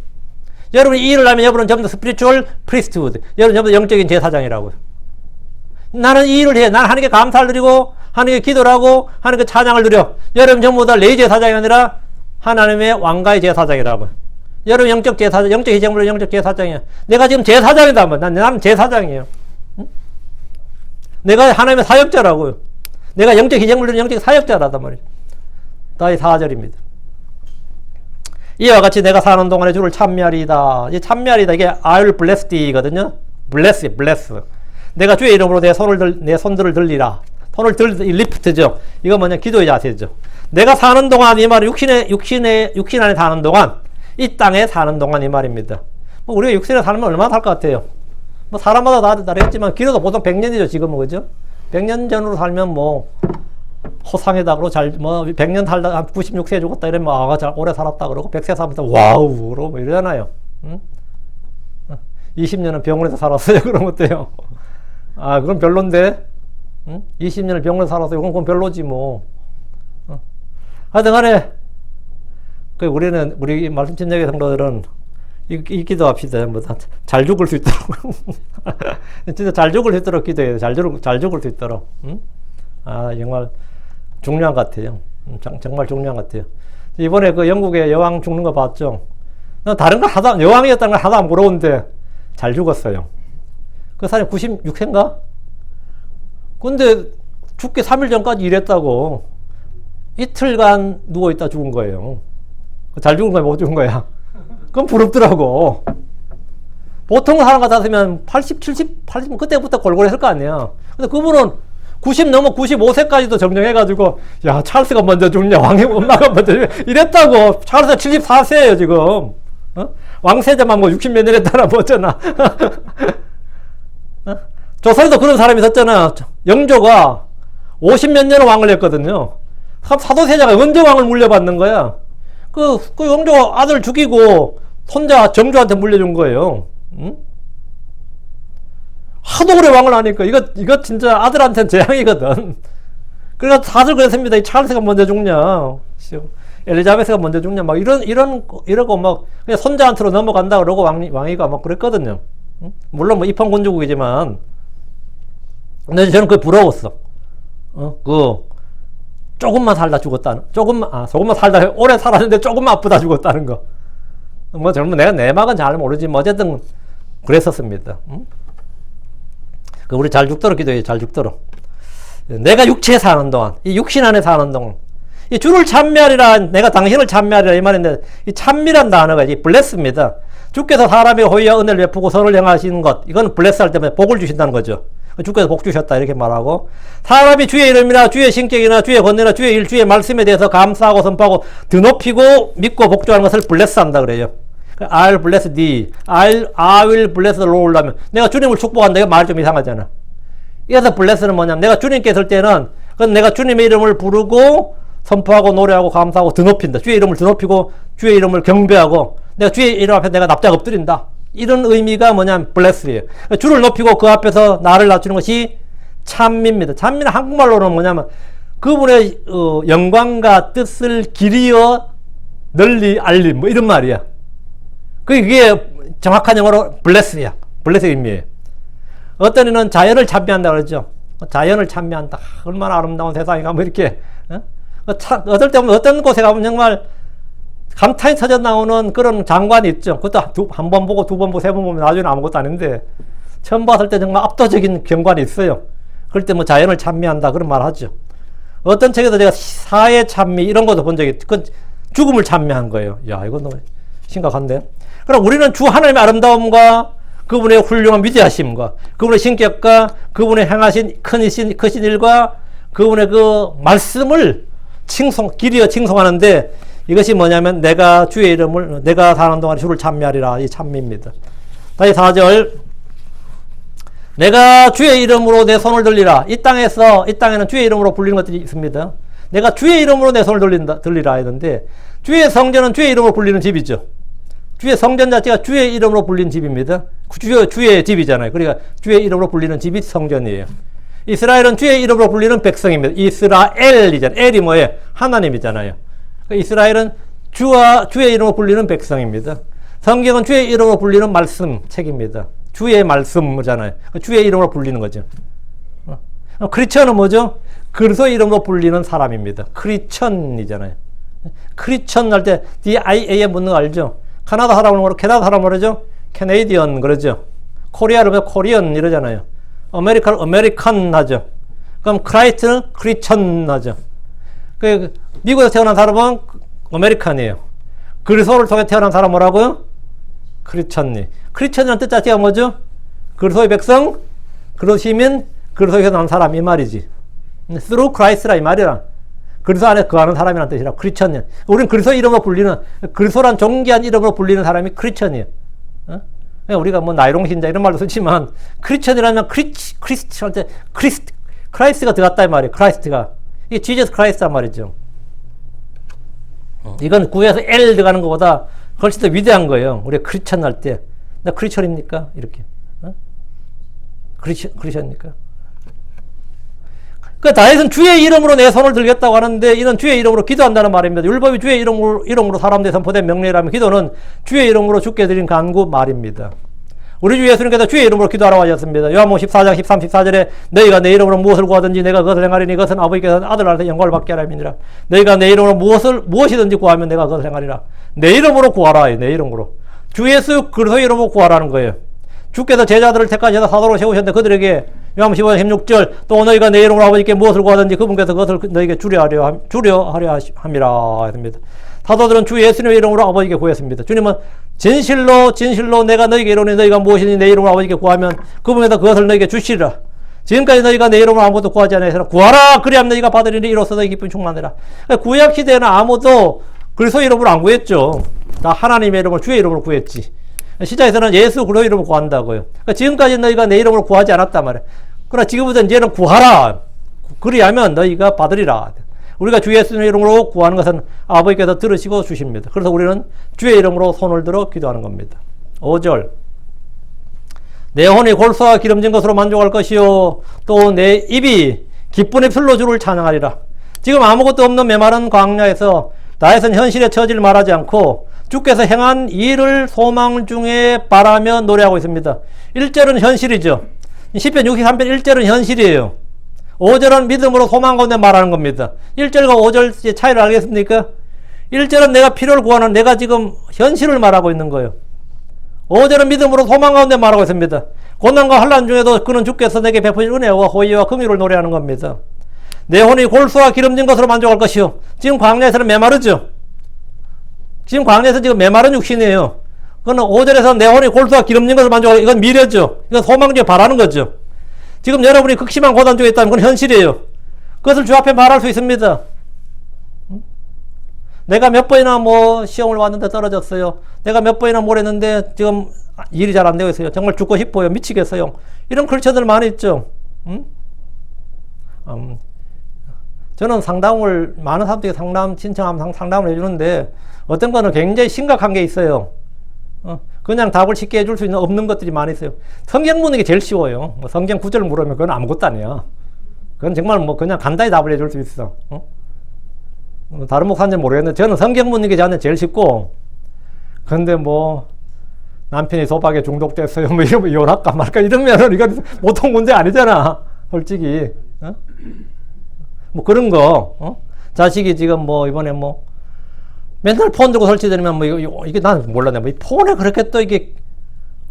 여러분이 이 일을 하면 여러분은 전부 다 스피리추얼 프리스트우드. 여러분 전부 다 영적인 제사장이라고요. 나는 이 일을 해. 나는 하나님께 감사를 드리고 하나님께 기도를 하고 하나님께 찬양을 드려. 여러분 전부 다 레이 제사장이 아니라 하나님의 왕가의 제사장이라고요. 여러분 영적 제사장, 영적 희생물은 영적 제사장이야. 내가 지금 제사장이다. 나는 제사장이에요. 응? 내가 하나님의 사역자라고요. 내가 영적 희생물은 영적 사역자라단 말이에요. 다시 4절입니다. 이와 같이 내가 사는 동안에 주를 찬미하리이다. 이 찬미하리이다. 이게 I'll bless thee거든요. bless. 내가 주의 이름으로 내 손들을 들리라. 손을 리프트죠. 이거 뭐냐? 기도의 자세죠. 내가 사는 동안 이 말은 육신 안에 사는 동안, 이 땅에 사는 동안 이 말입니다. 뭐 우리가 육신에 살면 얼마나 살 것 같아요? 뭐 사람마다 다르겠지만 길어도 보통 100년이죠, 지금은. 그죠? 100년 전으로 살면 뭐 호상이다 그러고 100년 살다 한 96세 죽었다 이러면 잘 오래 살았다 그러고 100세 살면서 와우 그러고 뭐 이러잖아요. 응? 20년은 병원에서 살았어요. 그럼 어때요? 그럼 별론데? 응? 20년을 병원에서 살았어요. 그건 별로지 뭐. 하여튼 간에 우리 말씀 침략의 성도들은 이 기도합시다. 뭐 잘 죽을 수 있도록 진짜 잘 죽을 수 있도록 기도해요. 잘 죽을 수 있도록. 응? 정말 중요한 것 같아요. 정말 중요한 것 같아요. 이번에 그 영국의 여왕 죽는 거 봤죠? 나 다른 거 여왕이었다는 걸 하나도 안 부러운데 잘 죽었어요. 그 사람이 96세인가? 근데 죽기 3일 전까지 일했다고 이틀간 누워있다 죽은 거예요. 잘 죽은 거야, 못 죽은 거야? 그건 부럽더라고. 보통 사람 같았으면 80, 그때부터 골골했을 거 아니야. 근데 그분은 90 넘어 95세까지도 정정해가지고, 야, 찰스가 먼저 죽냐, 엄마가 먼저 죽냐, 이랬다고. 찰스가 74세예요, 지금. 왕세자만 뭐 60몇 년 했다나 뭐 어쩌나. 조선에도 그런 사람이 있었잖아. 영조가 50몇 년을 왕을 했거든요. 사도세자가 언제 왕을 물려받는 거야? 그 영조 아들 죽이고 손자 정조한테 물려준 거예요. 응? 하도 오래 왕을 하니까 이거 진짜 아들한테는 재앙이거든. 그래서 다들 그랬습니다. 이 찰스가 먼저 죽냐, 엘리자베스가 먼저 죽냐, 막 이러고 막 그냥 손자한테로 넘어간다 그러고 왕위가 막 그랬거든요. 응? 물론 뭐 입헌군주국이지만, 근데 저는 그게 부러웠어. 조금만 살다 죽었다는, 조금만 살다 오래 살았는데 조금만 아프다 죽었다는 거. 뭐 젊은 내가 내막은 잘 모르지 뭐 어쨌든 그랬었습니다. 응? 우리 잘 죽도록 기도해요. 잘 죽도록. 내가 육체에 사는 동안, 이 육신 안에 사는 동안, 이 주를 찬미하리라, 내가 당신을 찬미하리라 이 말인데, 이 찬미란 단어가 이 블레스입니다. 주께서 사람의 호의와 은혜를 베푸고 선을 행하시는 것, 이건 블레스 할 때문에 복을 주신다는 거죠. 주께서 복 주셨다 이렇게 말하고, 사람이 주의 이름이나 주의 신격이나 주의 권능이나 주의 일, 주의 말씀에 대해서 감사하고 선포하고 드높이고 믿고 복주하는 것을 블레스 한다 그래요. I'll bless thee. I will bless the Lord 하면 내가 주님을 축복한다. 이거 말이 좀 이상하잖아. 그래서 bless는 뭐냐면 내가 주님께 있을 때는 그건 내가 주님의 이름을 부르고 선포하고 노래하고 감사하고 드높인다. 주의 이름을 드높이고 주의 이름을 경배하고 내가 주의 이름 앞에 내가 납작 엎드린다. 이런 의미가 뭐냐면 bless예요. 주를 높이고 그 앞에서 나를 낮추는 것이 찬미입니다. 찬미는 한국말로는 뭐냐면 그분의 영광과 뜻을 길이어 널리 알림 뭐 이런 말이야. 그게 정확한 영어로 bless야. bless의 의미예요. 어떤 이는 자연을 찬미한다 그러죠. 자연을 찬미한다. 얼마나 아름다운 세상인가 뭐 이렇게. 어떨 때 보면 어떤 곳에 가면 정말 감탄이 터져 나오는 그런 장관이 있죠. 그것도 한 번 보고 두 번 보고 세 번 보면 나중에는 아무것도 아닌데 처음 봤을 때 정말 압도적인 경관이 있어요. 그럴 때 뭐 자연을 찬미한다 그런 말 하죠. 어떤 책에서 제가 사회 찬미 이런 것도 본 적이 있죠. 그건 죽음을 찬미한 거예요. 야, 이건 너무 심각한데. 그럼 우리는 주 하나님의 아름다움과 그분의 훌륭한 위대하심과 그분의 신격과 그분의 행하신 크신 일과 그분의 그 말씀을 길이어 칭송하는데 이것이 뭐냐면 내가 주의 이름을 내가 사는 동안 주를 찬미하리라 이 찬미입니다. 다시 4절 내가 주의 이름으로 내 손을 들리라. 이 땅에는 주의 이름으로 불리는 것들이 있습니다. 내가 주의 이름으로 내 손을 들리라 했는데 주의 성전은 주의 이름으로 불리는 집이죠. 주의 성전 자체가 주의 이름으로 불린 집입니다. 주의 집이잖아요. 그러니까 주의 이름으로 불리는 집이 성전이에요. 이스라엘은 주의 이름으로 불리는 백성입니다. 이스라엘이잖아요. 엘이 뭐예요? 하나님이잖아요. 그러니까 이스라엘은 주의 이름으로 불리는 백성입니다. 성경은 주의 이름으로 불리는 말씀 책입니다. 주의 말씀이잖아요. 주의 이름으로 불리는 거죠. 크리스천은 뭐죠? 그리스도 이름으로 불리는 사람입니다. 크리스천이잖아요. 크리스천 할 때 DIA에 묻는 거 알죠? 캐나다 사람을 뭐로 캐나다 사람을 그러죠? 캐네디언 그러죠. 코리아를 코리언 이러잖아요. 아메리칸 하죠. 그럼 크라이스트는 크리스천 하죠. 그 미국에서 태어난 사람은 아메리칸이에요. 그리스도를 통해 태어난 사람 뭐라고요? 크리스천이. 크리스천이라는 뜻 자체가 뭐죠? 그리스도의 백성, 그리스도 시민, 그리스도에서 난 사람 이 말이지. through Christ라 이 말이라. 그리스도 안에 거하는 사람이라는 뜻이라. 크리스천이야. 우리는 그리스도 이름으로 불리는, 그리스도란 존귀한 이름으로 불리는 사람이 크리스천이에요. 우리가 뭐 나이롱 신자 이런 말도 쓰지만 크리스천이라면 크라이스트가 들어갔다 이 말이에요. 크라이스트가. 이게 지저스 크라이스트란 말이죠. 이건 구에서 L 들어가는 것보다 훨씬 더 위대한 거예요. 우리가 크리스천 할 때. 나 크리스천입니까? 이렇게. 크리스천입니까? 그 다윗은 주의 이름으로 내 손을 들겠다고 하는데 이는 주의 이름으로 기도한다는 말입니다. 율법이 주의 이름으로 사람들에 선포된 명령이라면 기도는 주의 이름으로 주께 드린 간구 말입니다. 우리 주 예수님께서 주의 이름으로 기도하라고 하셨습니다. 요한복음 14장 13, 14절에 너희가 내 이름으로 무엇을 구하든지 내가 그것을 행하리니 그것은 아버지께서 아들한테 영광을 받게 하라 함이니라. 너희가 내 이름으로 무엇이든지 구하면 내가 그것을 행하리라. 내 이름으로 구하라. 내 이름으로. 주 예수 그리스도 이름으로 구하라는 거예요. 주께서 제자들을 택하셔서 사도로 세우셨는데 그들에게 요한복음 15장 16절 또 너희가 내 이름으로 아버지께 무엇을 구하든지 그분께서 그것을 너희에게 주려 하려 함이라 했습니다. 사도들은 주 예수님의 이름으로 아버지께 구했습니다. 주님은 진실로 내가 너희에게 이르노니 너희가 무엇이든지 내 이름으로 아버지께 구하면 그분께서 그것을 너희에게 주시리라. 지금까지 너희가 내 이름으로 아무것도 구하지 않았으나 구하라 그리하면 너희가 받으리니 이로써 너희 기쁨이 충만하리라. 구약 시대에는 아무도 그리스도 이름으로 안 구했죠. 다 하나님의 이름으로 주의 이름으로 구했지. 시작에서는 예수 그리스도 이름으로 구한다고요. 그러니까 지금까지 너희가 내 이름으로 구하지 않았단 말이에요. 그러나 지금부터 이제는 구하라. 그리하면 너희가 받으리라. 우리가 주 예수님의 이름으로 구하는 것은 아버지께서 들으시고 주십니다. 그래서 우리는 주의 이름으로 손을 들어 기도하는 겁니다. 5절 내 혼이 골수와 기름진 것으로 만족할 것이요 또 내 입이 기쁨의 풀로 주를 찬양하리라. 지금 아무것도 없는 메마른 광야에서 다윗은 현실의 처지를 말하지 않고 주께서 행한 일을 소망 중에 바라며 노래하고 있습니다. 1절은 현실이죠. 시편 63편 1절은 현실이에요. 5절은 믿음으로 소망 가운데 말하는 겁니다. 1절과 5절 차이를 알겠습니까? 1절은 내가 필요를 구하는 내가 지금 현실을 말하고 있는 거예요. 5절은 믿음으로 소망 가운데 말하고 있습니다. 고난과 환난 중에도 그는 주께서 내게 베푸신 은혜와 호의와 긍휼을 노래하는 겁니다. 내 혼이 골수와 기름진 것으로 만족할 것이요. 지금 광야에서는 메마르죠. 지금 광야에서 지금 메마른 육신이에요. 그거는 5절에서 내 혼이 골수와 기름진 것을 만족할 이건 미래죠. 이건 소망 중에 바라는 거죠. 지금 여러분이 극심한 고난 중에 있다면 그건 현실이에요. 그것을 주 앞에 말할 수 있습니다. 내가 몇 번이나 뭐 시험을 봤는데 떨어졌어요. 내가 몇 번이나 뭘 했는데 지금 일이 잘 안 되고 있어요. 정말 죽고 싶어요. 미치겠어요. 이런 크리스천들 많이 있죠. 저는 상담을 많은 사람들이 신청하면 상담을 해주는데 어떤 거는 굉장히 심각한 게 있어요. 그냥 답을 쉽게 해줄 수 있는 없는 것들이 많이 있어요. 성경 묻는 게 제일 쉬워요. 성경 구절을 물으면 그건 아무것도 아니야. 그건 정말 뭐 그냥 간단히 답을 해줄 수 있어. 다른 목사인지 모르겠는데 저는 성경 묻는 게 저한테 제일 쉽고 근데 뭐 남편이 도박에 중독됐어요. 뭐 이러면 이혼할까 말까 이러면은 이건 보통 문제 아니잖아. 솔직히. 뭐 그런 거. 자식이 지금 뭐 이번에 뭐 맨날 폰 들고 설치되면 뭐 이게 난 몰랐네. 뭐 이 폰에 그렇게 또 이게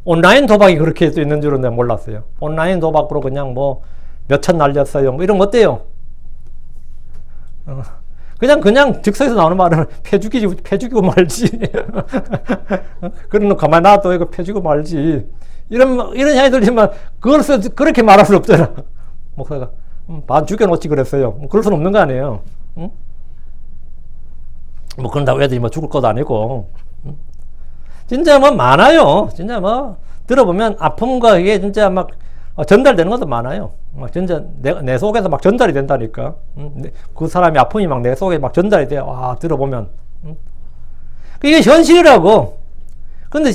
온라인 도박이 그렇게 또 있는 줄은 내가 몰랐어요. 온라인 도박으로 그냥 뭐 몇천 날렸어요. 뭐 이런 거 어때요? 그냥 즉석에서 나오는 말은 패죽이고 말지. 그런 거 가만히 놔둬 이거 패죽이고 말지. 이런 생각이 들지만 그걸 그렇게 말할 수 없잖아. 목사가 반 죽여놓지 그랬어요. 그럴 수는 없는 거 아니에요. 응? 뭐 그런다고 애들이 뭐 죽을 것도 아니고. 진짜 뭐 많아요. 진짜 뭐 들어보면 아픔과 이게 진짜 막 전달되는 것도 많아요. 막 진짜 내 속에서 막 전달이 된다니까. 그 사람이 아픔이 막 내 속에 막 전달이 돼요. 와, 들어보면. 이게 현실이라고. 근데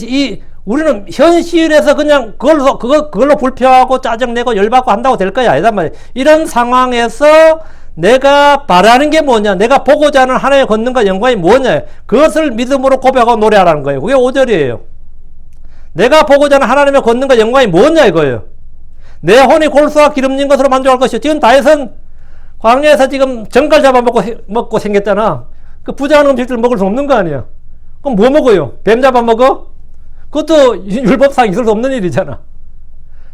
우리는 현실에서 그냥 그걸로 불평하고 짜증내고 열받고 한다고 될 거야. 아니단 말이야. 이런 상황에서 내가 바라는 게 뭐냐? 내가 보고자 하는 하나님의 권능과 영광이 뭐냐? 그것을 믿음으로 고백하고 노래하라는 거예요. 그게 5절이에요. 내가 보고자 하는 하나님의 권능과 영광이 뭐냐 이거예요. 내 혼이 골수와 기름진 것으로 만족할 것이요. 지금 다윗은 광야에서 지금 정갈 잡아먹고 생겼잖아. 그 부자한 음식들 먹을 수 없는 거 아니야. 그럼 뭐 먹어요? 뱀 잡아먹어? 그것도 율법상 있을 수 없는 일이잖아.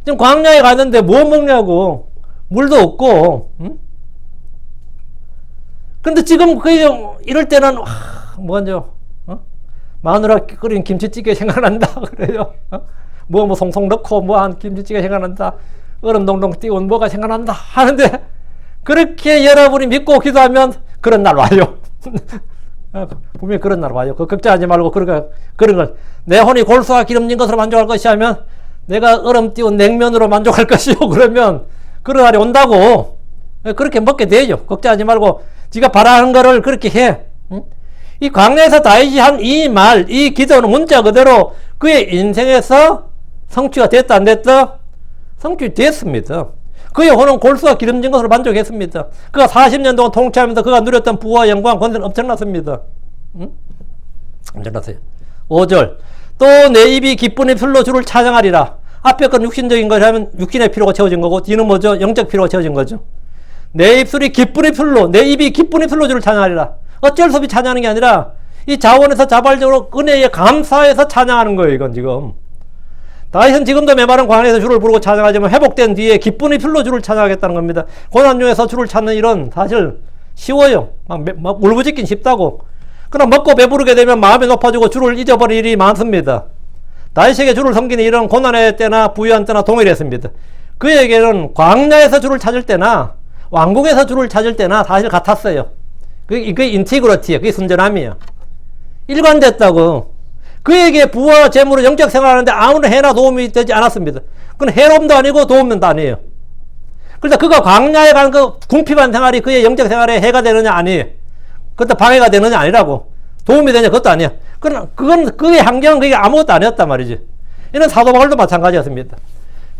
지금 광야에 가는데 뭐 먹냐고. 물도 없고, 응? 근데 지금 이럴 때는, 뭐죠? 마누라 끓인 김치찌개 생각난다. 그래요. 뭐 송송 넣고 한 김치찌개 생각난다. 얼음 동동 띄운 뭐가 생각난다. 하는데, 그렇게 여러분이 믿고 기도하면 그런 날 와요. 분명히 그런 날 와요. 걱정하지 말고 그런 걸 내 혼이 골수와 기름진 것으로 만족할 것이 하면 내가 얼음 띄운 냉면으로 만족할 것이요. 그러면 그런 날이 온다고. 그렇게 먹게 되죠. 걱정하지 말고 네가 바라는 거를 그렇게 해. 응? 이 광야에서 다윗이 한 이 기도는 문자 그대로 그의 인생에서 성취가 됐다 안 됐다? 성취됐습니다. 그의 혼은 골수와 기름진 것으로 만족했습니다. 그가 40년 동안 통치하면서 그가 누렸던 부와 영광, 권세는 엄청났습니다. 응? 엄청났어요. 5절. 또 내 입이 기쁜 입술로 주를 찬양하리라. 앞에 건 육신적인 것이라면 육신의 필요가 채워진 거고, 뒤는 뭐죠? 영적 필요가 채워진 거죠. 내 입술이 기쁜 입술로, 내 입이 기쁜 입술로 주를 찬양하리라. 어쩔 수 없이 찬양하는 게 아니라, 이 자원에서 자발적으로 은혜에 감사해서 찬양하는 거예요, 이건 지금. 다윗은 지금도 메마른 광야에서 주를 부르고 찬양하지만 회복된 뒤에 기쁜 입술로 주를 찬양하겠다는 겁니다. 고난 중에서 주를 찾는 일은 사실 쉬워요. 막 울부짖긴 쉽다고. 그러나 먹고 배부르게 되면 마음이 높아지고 주를 잊어버릴 일이 많습니다. 다윗에게 주를 섬기는 일은 고난의 때나 부유한 때나 동일했습니다. 그에게는 광야에서 주를 찾을 때나 왕궁에서 주를 찾을 때나 사실 같았어요. 그게 인티그리티예요. 그게 순전함이에요. 일관됐다고. 그에게 부와 재물을 영적 생활하는데 아무런 해나 도움이 되지 않았습니다. 그건 해롭도 아니고 도움도 아니에요. 그러니까 그가 광야에 가는 그 궁핍한 생활이 그의 영적 생활에 해가 되느냐 아니에요. 그것도 방해가 되느냐 아니라고. 도움이 되냐 그것도 아니야. 그건 그의 환경은 그게 아무것도 아니었단 말이지. 이는 사도 바울도 마찬가지였습니다.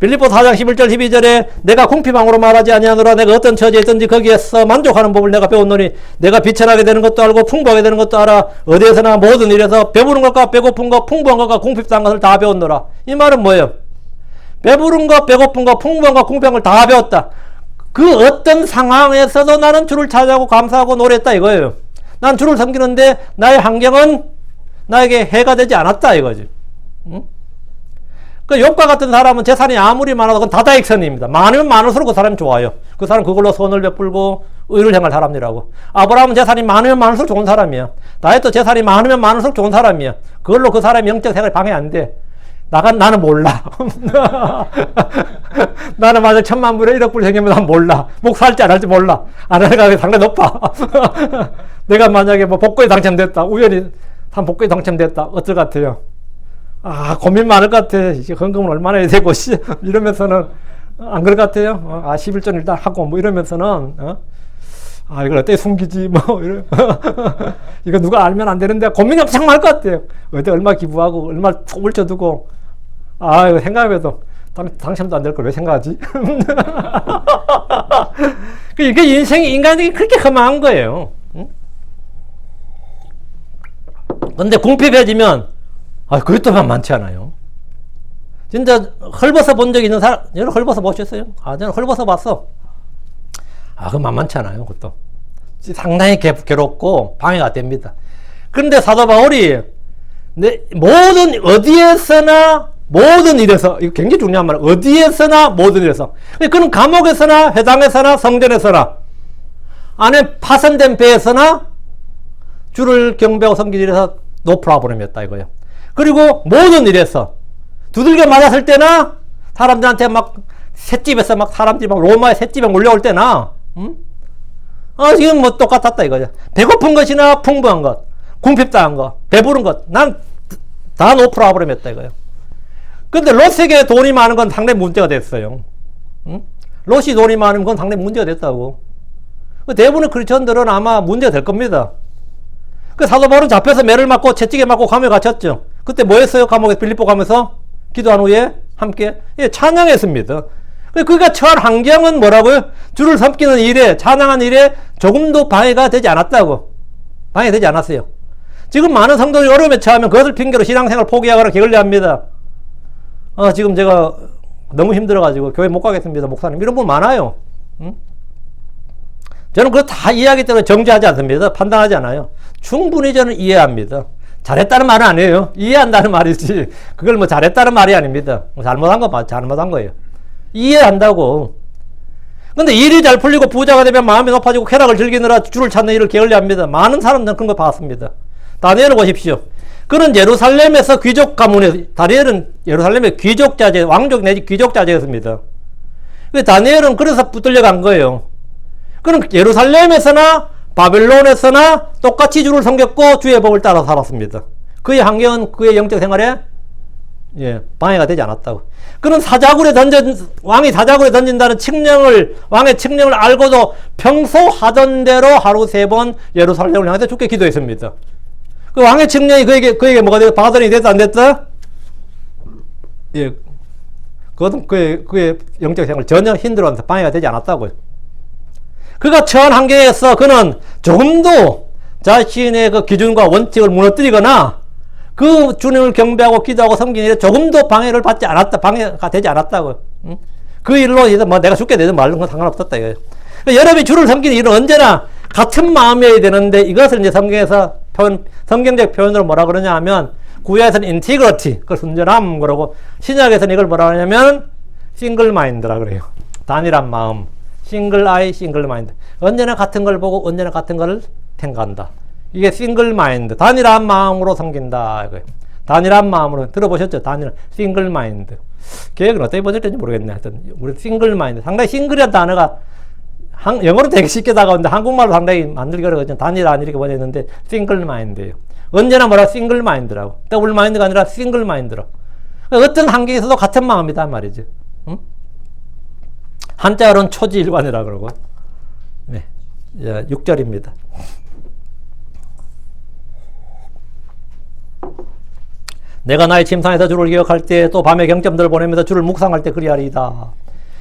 빌립보 4장 11절 12절에 내가 궁핍함으로 말하지 아니하노라. 내가 어떤 처지에 있든지 거기에서 만족하는 법을 내가 배웠노니 내가 비천하게 되는 것도 알고 풍부하게 되는 것도 알아. 어디에서나 모든 일에서 배부른 것과 배고픈 것 풍부한 것과 궁핍한 것을 다 배웠노라. 이 말은 뭐예요? 배부른 것 배고픈 것 풍부한 것 궁핍한 걸 다 배웠다. 그 어떤 상황에서도 나는 주를 찾아하고 감사하고 노래했다 이거예요. 난 주를 섬기는데 나의 환경은 나에게 해가 되지 않았다 이거지. 응? 그 욥과 같은 사람은 재산이 아무리 많아도 그건 다다익선입니다. 많으면 많을수록 그 사람이 좋아요. 그 사람 그걸로 선을 베풀고 의를 행할 사람이라고. 아브라함은 재산이 많으면 많을수록 좋은 사람이야. 다윗도 재산이 많으면 많을수록 좋은 사람이야. 그걸로 그 사람의 영적 생활이 방해 안 돼. 나는 몰라. 나는 만약 1000만불에 1억불 생기면 난 몰라. 목사할지 안 할지 몰라. 안 할 가능성이 상당히 높아. 내가 만약에 뭐 복권에 당첨됐다. 우연히 한 복권에 당첨됐다. 어떨 것 같아요? 고민 많을 것 같아. 이제 헌금은 얼마나 해야 되고, 이러면서는, 안 그럴 것 같아요? 11전 일단 하고, 뭐 이러면서는, 이걸 어떻게 숨기지, 이거 누가 알면 안 되는데, 고민이 엄청 많을 것 같아요. 어디 얼마 기부하고, 얼마 올려두고, 이거 생각해도, 당첨도 안 될 걸 왜 생각하지? 이게 인간이 그렇게 험한 거예요. 근데 궁핍해지면, 그것도만 많지 않아요. 진짜 헐벗어 본 적 있는 사람, 여러분 헐벗어 보셨어요? 저는 헐벗어 봤어. 그건 만만치 않아요, 그것도. 상당히 괴롭고 방해가 됩니다. 그런데 사도 바울이 모든 일에서, 이거 굉장히 중요한 말이에요. 어디에서나 모든 일에서. 그는 감옥에서나 회당에서나 성전에서나 안에 파손된 배에서나 주를 경배하고 섬기기 위해서 노프라브렘이었다 이거예요. 그리고 모든 일에서 두들겨 맞았을 때나 사람들한테 막 셋집에서 막 사람들이 막 로마의 셋집에 몰려올 때나 지금 뭐 똑같았다 이거죠. 배고픈 것이나 풍부한 것, 궁핍당한 것, 배부른 것, 난 다 노프라브렘이었다 이거예요. 근데 롯에게 돈이 많은 건 상당히 문제가 됐어요. 롯이 돈이 많으면 그건 상당히 문제가 됐다고. 대부분의 크리스천들은 아마 문제가 될 겁니다. 그 사도 바울은 잡혀서 매를 맞고 채찍에 맞고 감옥에 갇혔죠. 그때 뭐 했어요? 감옥에서 빌립보 가면서 기도한 후에 함께 예, 찬양했습니다. 그가 처한 환경은 뭐라고요? 주를 섬기는 일에, 찬양하는 일에 조금도 방해가 되지 않았다고. 방해되지 않았어요. 지금 많은 성도들이 어려움에 처하면 그것을 핑계로 신앙생활 포기하거나 게을리합니다. 지금 제가 너무 힘들어가지고 교회 못 가겠습니다, 목사님. 이런 분 많아요. 응? 저는 그거 다 이해하기 때문에 정죄하지 않습니다. 판단하지 않아요. 충분히 저는 이해합니다. 잘했다는 말은 아니에요. 이해한다는 말이지. 그걸 뭐 잘했다는 말이 아닙니다. 잘못한 거예요. 이해한다고. 근데 일이 잘 풀리고 부자가 되면 마음이 높아지고 쾌락을 즐기느라 주를 찾는 일을 게을리합니다. 많은 사람들은 그런 거 봤습니다. 다니엘을 보십시오. 그는 예루살렘에서 귀족 가문에, 다니엘은 예루살렘의 귀족 자제, 왕족 내지 귀족 자제였습니다. 다니엘은 그래서 붙들려 간 거예요. 그는 예루살렘에서나 바벨론에서나 똑같이 주를 섬겼고 주의 법을 따라 살았습니다. 그의 환경은 그의 영적 생활에 방해가 되지 않았다고. 그는 왕이 사자굴에 던진다는 왕의 칙령을 알고도 평소 하던 대로 하루 3번 예루살렘을 향해서 주께 기도했습니다. 그 왕의 칙령이 그에게 뭐가 되고 바다전이 됐다 안 됐다? 예. 그것은 그의 영적 생활 전혀 힘들어하면서 방해가 되지 않았다고요. 그가 처한 환경에서 그는 조금도 자신의 그 기준과 원칙을 무너뜨리거나 그 주님을 경배하고 기도하고 섬기는 일에 조금도 방해가 되지 않았다고요. 응? 그 일로 해서 뭐 내가 죽게 되든 말든 건 상관없었다 이거예요. 여러분이 주를 섬기는 일은 언제나 같은 마음이어야 되는데 이것을 이제 성경적 표현으로 뭐라 그러냐 하면 구약에서는 integrity, 그 순전함 그러고 신약에서는 이걸 뭐라 하냐면 single mind라 그래요. 단일한 마음. 싱글 아이, 싱글 마인드. 언제나 같은 걸 보고 언제나 같은 걸 생각한다. 이게 싱글 마인드. 단일한 마음으로 섬긴다. 이거예요. 단일한 마음으로. 들어보셨죠? 싱글 마인드. 계획은 어떻게 번역된지 모르겠네. 하여튼, 우리 싱글 마인드. 상당히 싱글이라는 단어가 영어로 되게 쉽게 다가오는데 한국말로 상당히 만들기 어려워요. 단일한 이렇게 번역했는데 싱글 마인드예요. 언제나 뭐라 싱글 마인드라고. 더블 마인드가 아니라 싱글 마인드로. 어떤 환경에서도 같은 마음이다 말이죠. 응? 한자로는 초지일관이라고 그러고. 네. 6절입니다. 내가 나의 침상에서 주를 기억할 때 또 밤에 경점들을 보내면서 주를 묵상할 때 그리하리이다.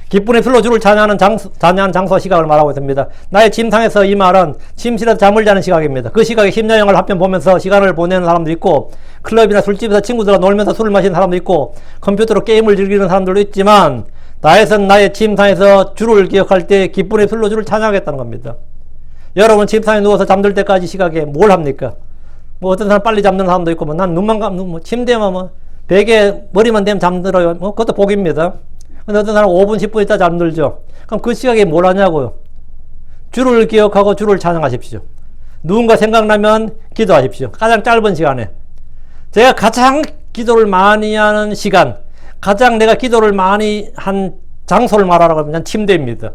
기쁨의 풀로 주를 찬양하는 장소와 시각을 말하고 있습니다. 나의 침상에서 이 말은 침실에서 잠을 자는 시각입니다. 그 시각에 심야 영화를 한 편 보면서 시간을 보내는 사람도 있고 클럽이나 술집에서 친구들과 놀면서 술을 마시는 사람도 있고 컴퓨터로 게임을 즐기는 사람들도 있지만 나에선 나의 침상에서 주를 기억할 때 기쁨의 풀로 주를 찬양하겠다는 겁니다. 여러분 침상에 누워서 잠들 때까지 시각에 뭘 합니까? 뭐 어떤 사람 빨리 잠드는 사람도 있고 난 눈만 감고 침대만 베개에 머리만 대면 잠들어요. 그것도 복입니다. 근데 어떤 사람 5분 10분 있다 잠들죠. 그럼 그 시각에 뭘 하냐고요? 주를 기억하고 주를 찬양하십시오. 누군가 생각나면 기도하십시오. 가장 짧은 시간에. 제가 가장 기도를 많이 하는 시간, 가장 내가 기도를 많이 한 장소를 말하라고 하면 난 침대입니다.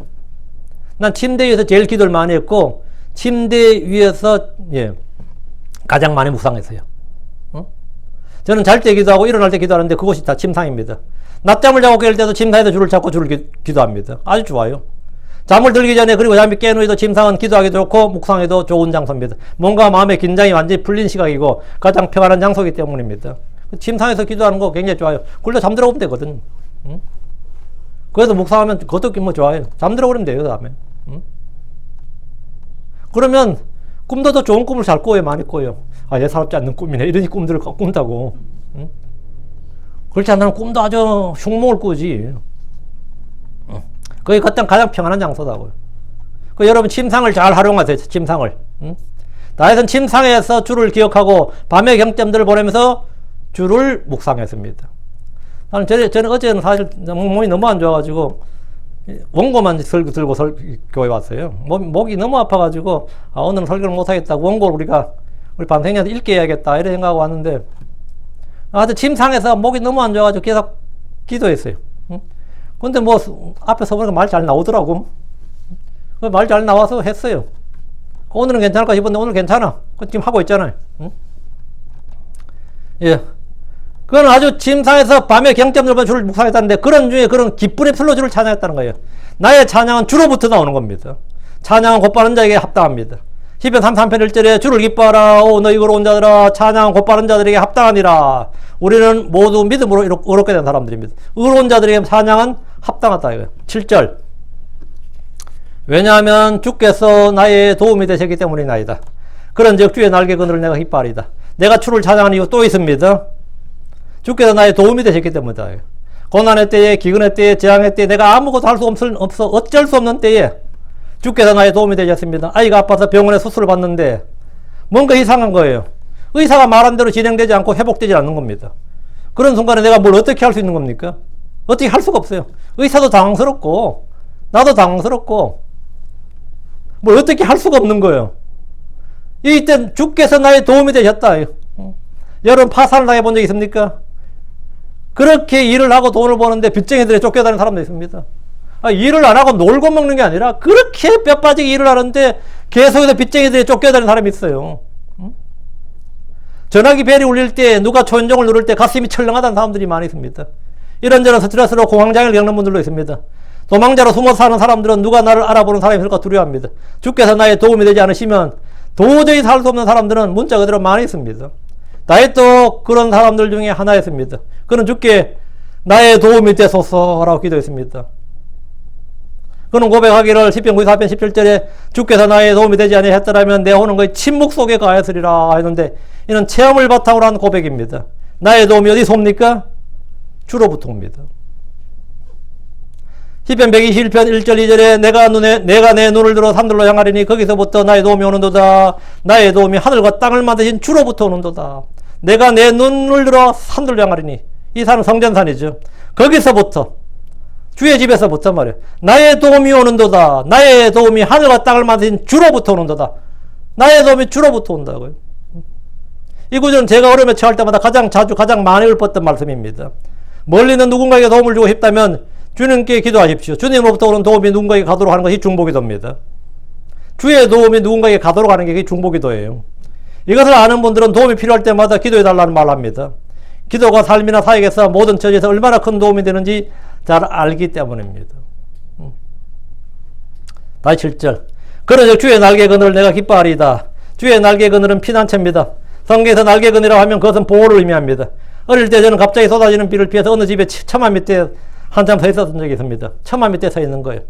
난 침대 위에서 제일 기도를 많이 했고 침대 위에서 가장 많이 묵상했어요. 저는 잘 때 기도하고 일어날 때 기도하는데 그곳이 다 침상입니다. 낮잠을 자고 깰 때도 침상에서 줄을 잡고 줄을 기도합니다. 아주 좋아요. 잠을 들기 전에 그리고 잠이 깬 후에도 침상은 기도하기 좋고 묵상해도 좋은 장소입니다. 뭔가 마음의 긴장이 완전히 풀린 시각이고 가장 평안한 장소이기 때문입니다. 침상에서 기도하는 거 굉장히 좋아요. 굴러 잠들어 보면 되거든. 응? 그래서 묵상하면 그것도 뭐 좋아요. 잠들어 버리면 돼요, 그 다음에. 응? 그러면 꿈도 더 좋은 꿈을 잘 꿔요, 많이 꿔요. 아, 예사롭지 않는 꿈이네. 이런 꿈들을 꾼다고. 응? 그렇지 않으면 꿈도 아주 흉몽을 꾸지. 그게 가장 평안한 장소다고요. 여러분 침상을 잘 활용하세요. 침상을. 나에선 침상에서 주를 기억하고 밤의 경점들을 보내면서 주를 묵상했습니다. 저는 어제는 사실 몸이 너무 안 좋아가지고 원고만 들고 교회 왔어요. 목이 너무 아파가지고 오늘은 설교를 못하겠다고 원고를 우리 반생이한테 읽게 해야겠다 이런 생각하고 왔는데 하여튼 침상에서 목이 너무 안 좋아가지고 계속 기도했어요. 근데 뭐 앞에 서보니까 말 잘 나오더라고. 말 잘 나와서 했어요. 오늘은 괜찮을까 싶었는데 오늘 괜찮아. 지금 하고 있잖아요. 예. 그건 아주 침상에서 밤에 경점들 보면 주를 묵상했다는데 그런 중에 그런 기쁨의 풀로 주를 찬양했다는 거예요. 나의 찬양은 주로부터 나오는 겁니다. 찬양은 곧바른 자에게 합당합니다. 시편 33편 1절에 주를 기뻐하라. 오 너희 의로운 자들아 찬양 곧바른 자들에게 합당하니라. 우리는 모두 믿음으로 의롭게 된 사람들입니다. 의로운 자들에게 찬양은 합당하다 이거예요. 7절 왜냐하면 주께서 나의 도움이 되셨기 때문이나이다. 그런즉 주의 날개 그늘을 내가 기뻐하리이다. 내가 주를 찬양하는 이유 또 있습니다. 주께서 나의 도움이 되셨기 때문이다. 고난의 때에 기근의 때에 재앙의 때에 내가 아무것도 할 수 없어 어쩔 수 없는 때에 주께서 나의 도움이 되셨습니다. 아이가 아파서 병원에 수술을 받는데 뭔가 이상한 거예요. 의사가 말한 대로 진행되지 않고 회복되지 않는 겁니다. 그런 순간에 내가 뭘 어떻게 할 수 있는 겁니까? 어떻게 할 수가 없어요. 의사도 당황스럽고 나도 당황스럽고 뭘 어떻게 할 수가 없는 거예요. 이때 주께서 나의 도움이 되셨다. 여러분 파산을 당해본 적 있습니까? 그렇게 일을 하고 돈을 버는데 빚쟁이들에 쫓겨다니는 사람도 있습니다. 일을 안 하고 놀고 먹는 게 아니라 그렇게 뼈 빠지게 일을 하는데 계속해서 빚쟁이들에 쫓겨다니는 사람이 있어요. 전화기 벨이 울릴 때 누가 초인종을 누를 때 가슴이 철렁하다는 사람들이 많이 있습니다. 이런저런 스트레스로 공황장애를 겪는 분들도 있습니다. 도망자로 숨어 사는 사람들은 누가 나를 알아보는 사람이 있을까 두려워합니다. 주께서 나의 도움이 되지 않으시면 도저히 살 수 없는 사람들은 문자 그대로 많이 있습니다. 다윗도 그런 사람들 중에 하나였습니다. 그는 주께 나의 도움이 되소서라고 기도했습니다. 그는 고백하기를 시편 94편 17절에 주께서 나의 도움이 되지 아니하였더라면 내 혼은 거의 침묵 속에 가했으리라 했는데 이는 체험을 바탕으로 한 고백입니다. 나의 도움이 어디서 옵니까? 주로부터 옵니다. 시편 121편 1절 2절에 내가 내 눈을 들어 산들로 향하리니 거기서부터 나의 도움이 오는도다. 나의 도움이 하늘과 땅을 만드신 주로부터 오는도다. 내가 내 눈을 들어 산들로 향하리니 이 산은 성전산이죠. 거기서부터 주의 집에서부터 말이에요. 나의 도움이 오는도다. 나의 도움이 하늘과 땅을 만드신 주로부터 오는도다. 나의 도움이 주로부터 온다고요. 이 구절은 제가 어려움에 처할 때마다 가장 많이 읊었던 말씀입니다. 멀리 있는 누군가에게 도움을 주고 싶다면 주님께 기도하십시오. 주님으로부터 오는 도움이 누군가에게 가도록 하는 것이 중보기도입니다. 주의 도움이 누군가에게 가도록 하는 게 중보기도예요. 이것을 아는 분들은 도움이 필요할 때마다 기도해달라는 말을 합니다. 기도가 삶이나 사역에서 모든 처지에서 얼마나 큰 도움이 되는지 잘 알기 때문입니다. 다시 7절 그러즉 주의 날개 그늘을 내가 기뻐하리이다. 주의 날개 그늘은 피난처입니다. 성경에서 날개 그늘이라고 하면 그것은 보호를 의미합니다. 어릴 때 저는 갑자기 쏟아지는 비를 피해서 어느 집에 처마 밑에 한참 서 있었던 적이 있습니다. 처마 밑에 서 있는 거예요.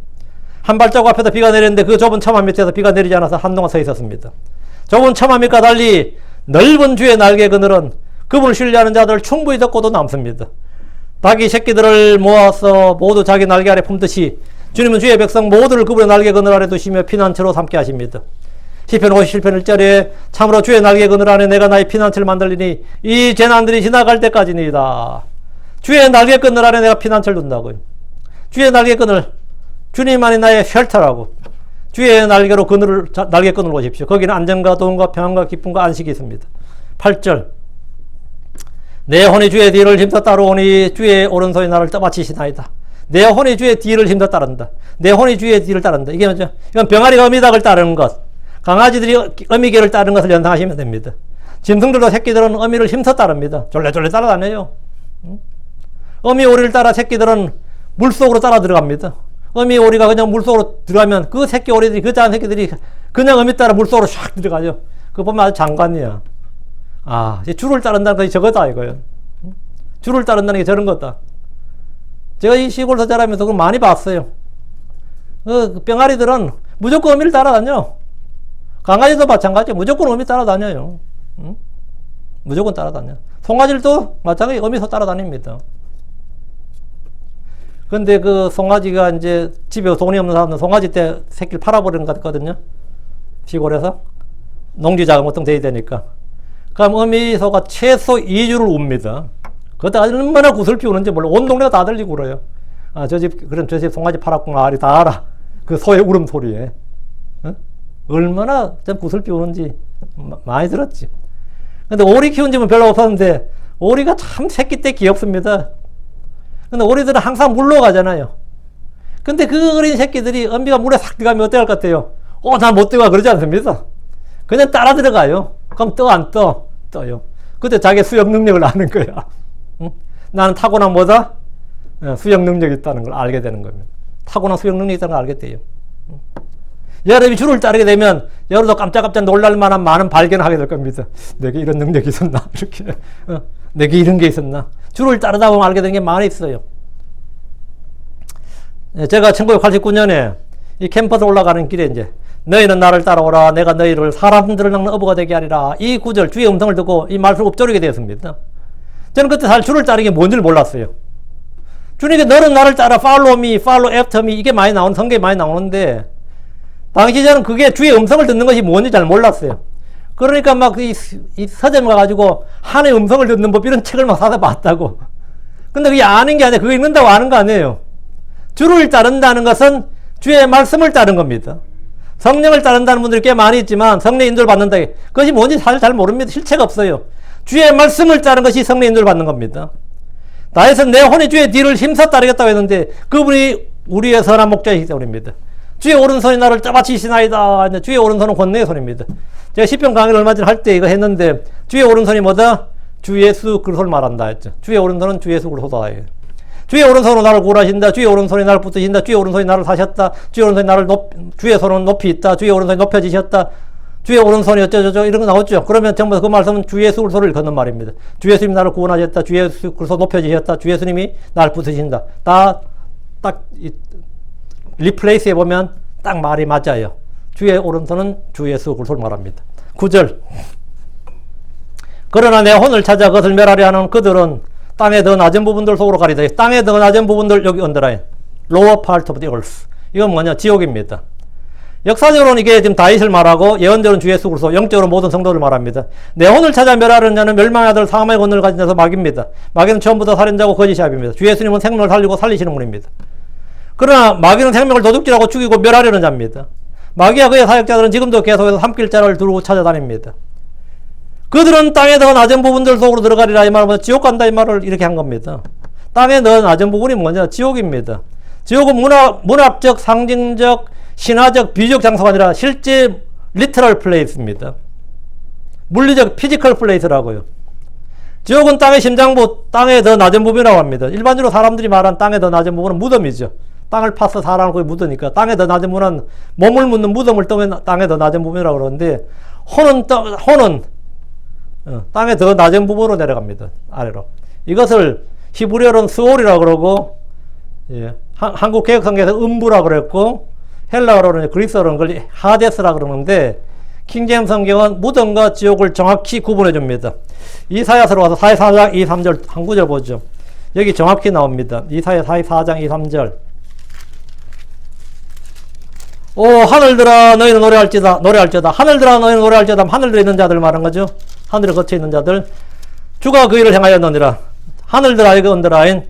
한 발자국 앞에서 비가 내리는데 그 좁은 처마 밑에서 비가 내리지 않아서 한동안 서 있었습니다. 좁은 처마 밑과 달리 넓은 주의 날개 그늘은 그분을 신뢰하는 자들을 충분히 덮고도 남습니다. 닭이 새끼들을 모아서 모두 자기 날개 아래 품듯이 주님은 주의 백성 모두를 그분의 날개 그늘 아래 두시며 피난처로 삼게 하십니다. 시편 57편 1절에 참으로 주의 날개 그늘 안에 내가 나의 피난처를 만들리니 이 재난들이 지나갈 때까지니이다. 주의 날개 그늘 안에 내가 피난처를 둔다고요. 주의 날개 그늘, 주님만이 나의 쉘터라고. 주의 날개로 날개 그늘을 보십시오. 거기는 안정과 도움과 평안과 기쁨과 안식이 있습니다. 8절 내 혼이 주의 뒤를 힘써 따르오니 주의 오른손이 나를 떠받치시나이다. 내 혼이 주의 뒤를 힘써 따른다. 내 혼이 주의 뒤를 따른다. 이게 뭐죠? 이건 병아리가 어미닭을 따르는 것, 강아지들이 어미개를 따르는 것을 연상하시면 됩니다. 짐승들도 새끼들은 어미를 힘써 따릅니다. 졸래졸래 따라다녀요. 어미 오리를 따라 새끼들은 물속으로 따라 들어갑니다. 어미 오리가 그냥 물속으로 들어가면 그 새끼 오리들이, 그 작은 새끼들이 그냥 어미 따라 물속으로 샥 들어가죠. 그거 보면 아주 장관이야. 줄을 따른다는 것이 저거다 이거예요. 줄을 따른다는 게 저런 거다. 제가 이 시골에서 자라면서 그걸 많이 봤어요. 그 병아리들은 무조건 어미를 따라다녀. 강아지도 마찬가지예요. 무조건 어미 따라다녀요. 무조건 따라다녀. 송아지들도 마찬가지 어미서 따라다닙니다. 근데 그 송아지가 이제 집에 돈이 없는 사람은 송아지 때 새끼를 팔아버리는 것 같거든요. 시골에서. 농지자금 보통 돼야 되니까. 그럼 어미소가 최소 2주를 웁니다. 그때 얼마나 구슬피 우는지 몰라. 온 동네가 다 들리고 그래요. 저 집 송아지 팔았구나. 다 알아. 그 소의 울음소리에. 얼마나 좀 구슬피 우는지 많이 들었지. 근데 오리 키운 집은 별로 없었는데, 오리가 참 새끼 때 귀엽습니다. 근데 오리들은 항상 물로 가잖아요. 근데 그 어린 새끼들이 어미가 물에 싹 들어가면 어떡할 것 같아요? 난 못 들어가. 그러지 않습니다. 그냥 따라 들어가요. 그럼 안 떠? 떠요. 그때 자기 수영 능력을 아는 거야. 나는 타고난 뭐다? 수영 능력이 있다는 걸 알게 되는 겁니다. 타고난 수영 능력이 있다는 걸 알게 돼요. 여러분이 주를 따르게 되면 여러분도 깜짝깜짝 놀랄 만한 많은 발견을 하게 될 겁니다. 내게 이런 능력이 있었나? 이렇게. 내게 이런 게 있었나? 주를 따르다 보면 알게 되는 게 많이 있어요. 제가 1989년에 이 캠퍼스 올라가는 길에 이제 너희는 나를 따라오라 내가 너희를 사람들을 낳는 어부가 되게 하리라 이 구절 주의 음성을 듣고 이 말씀을 읊조리게 되었습니다. 저는 그때 사실 주를 따르는 게 뭔지를 몰랐어요. 주님께 너는 나를 따라 follow me, follow after me 이게 많이 나오는 성경에 많이 나오는데 당시 저는 그게 주의 음성을 듣는 것이 뭔지 잘 몰랐어요. 그러니까 막 이 서점 가가지고 하나님의 음성을 듣는 법 이런 책을 막 사서 봤다고. 근데 그게 아는 게 아니라 그거 읽는다고 아는 거 아니에요. 주를 따른다는 것은 주의 말씀을 따른 겁니다. 성령을 따른다는 분들이 꽤 많이 있지만 성령 인도를 받는다. 그것이 뭔지 사실 잘 모릅니다. 실체가 없어요. 주의 말씀을 따른 것이 성령 인도를 받는 겁니다. 다윗은 내 혼이 주의 뒤를 힘써 따르겠다고 했는데 그분이 우리의 선한 목자이기 때문입니다. 주의 오른손이 나를 짜바치시나이다. 주의 오른손은 권능의 손입니다. 제가 시편 강의를 얼마 전에 할 때 이거 했는데 주의 오른손이 뭐다? 주 예수 그리스도를 말한다 했죠. 주의 오른손은 주 예수 그리스도다. 주의 오른손으로 나를 구원하신다. 주의 오른손이 나를 붙드신다. 주의 오른손이 나를 사셨다. 주의 오른손이 나를 주의 손은 높이 있다. 주의 오른손이 높여지셨다. 주의 오른손이 어쩌저쩌 이런 거 나오죠. 그러면 전부 그 말씀은 주 예수 그리스도를 걷는 말입니다. 주 예수님이 나를 구원하셨다. 주 예수 그리스도 높여지셨다. 주 예수님이 나를 붙드신다. 다 딱 리플레이스 해보면 딱 말이 맞아요. 주의 오른손은 주 예수 그리스도를 말합니다. 9절 그러나 내 혼을 찾아 그것을 멸하려 하는 그들은 땅의 더 낮은 부분들 속으로 가리다. 땅의 더 낮은 부분들 여기 언더라인 lower part of the earth 이건 뭐냐? 지옥입니다. 역사적으로는 이게 지금 다윗을 말하고 예언적으로는 주 예수 그리스도 영적으로 모든 성도를 말합니다. 내 혼을 찾아 멸하려는 자는 멸망의 아들 사망의 권능을 가진 자서 마귀입니다. 마귀는 처음부터 살인자고 거짓이압입니다. 주 예수님은 생명을 살리고 살리시는 분입니다. 그러나 마귀는 생명을 도둑질하고 죽이고 멸하려는 자입니다. 마귀와 그의 사역자들은 지금도 계속해서 삼킬자를 두르고 찾아다닙니다. 그들은 땅의 더 낮은 부분들 속으로 들어가리라 이 말은 지옥 간다 이 말을 이렇게 한 겁니다. 땅의 더 낮은 부분이 뭐냐? 지옥입니다. 지옥은 문학적, 상징적, 신화적, 비유적 장소가 아니라 실제 literal place입니다. 물리적 physical place라고요. 지옥은 땅의 심장부, 땅의 더 낮은 부분이라고 합니다. 일반적으로 사람들이 말하는 땅의 더 낮은 부분은 무덤이죠. 땅을 파서 사람을 거기 묻으니까 땅의 더 낮은 부분은 몸을 묻는 무덤을 떠면 땅의 더 낮은 부분이라고 그러는데 혼은 땅의 더 낮은 부분으로 내려갑니다. 아래로. 이것을 히브리어로는 스올이라고 그러고 한국 개혁성경에서 음부라고 그랬고 헬라어로는 그리스어로는 그걸 하데스라고 그러는데 킹제임스 성경은 무덤과 지옥을 정확히 구분해 줍니다. 이사야서로 가서 44장 2, 3절 한 구절 보죠. 여기 정확히 나옵니다. 이사야 44장 2, 3절 오 하늘들아 너희는 노래할지다 하늘들아 너희는 노래할지다 하늘들에 있는 자들 말한 거죠. 하늘에 거쳐 있는 자들 주가 그 일을 행하였느니라. 하늘들아 이거 언더라인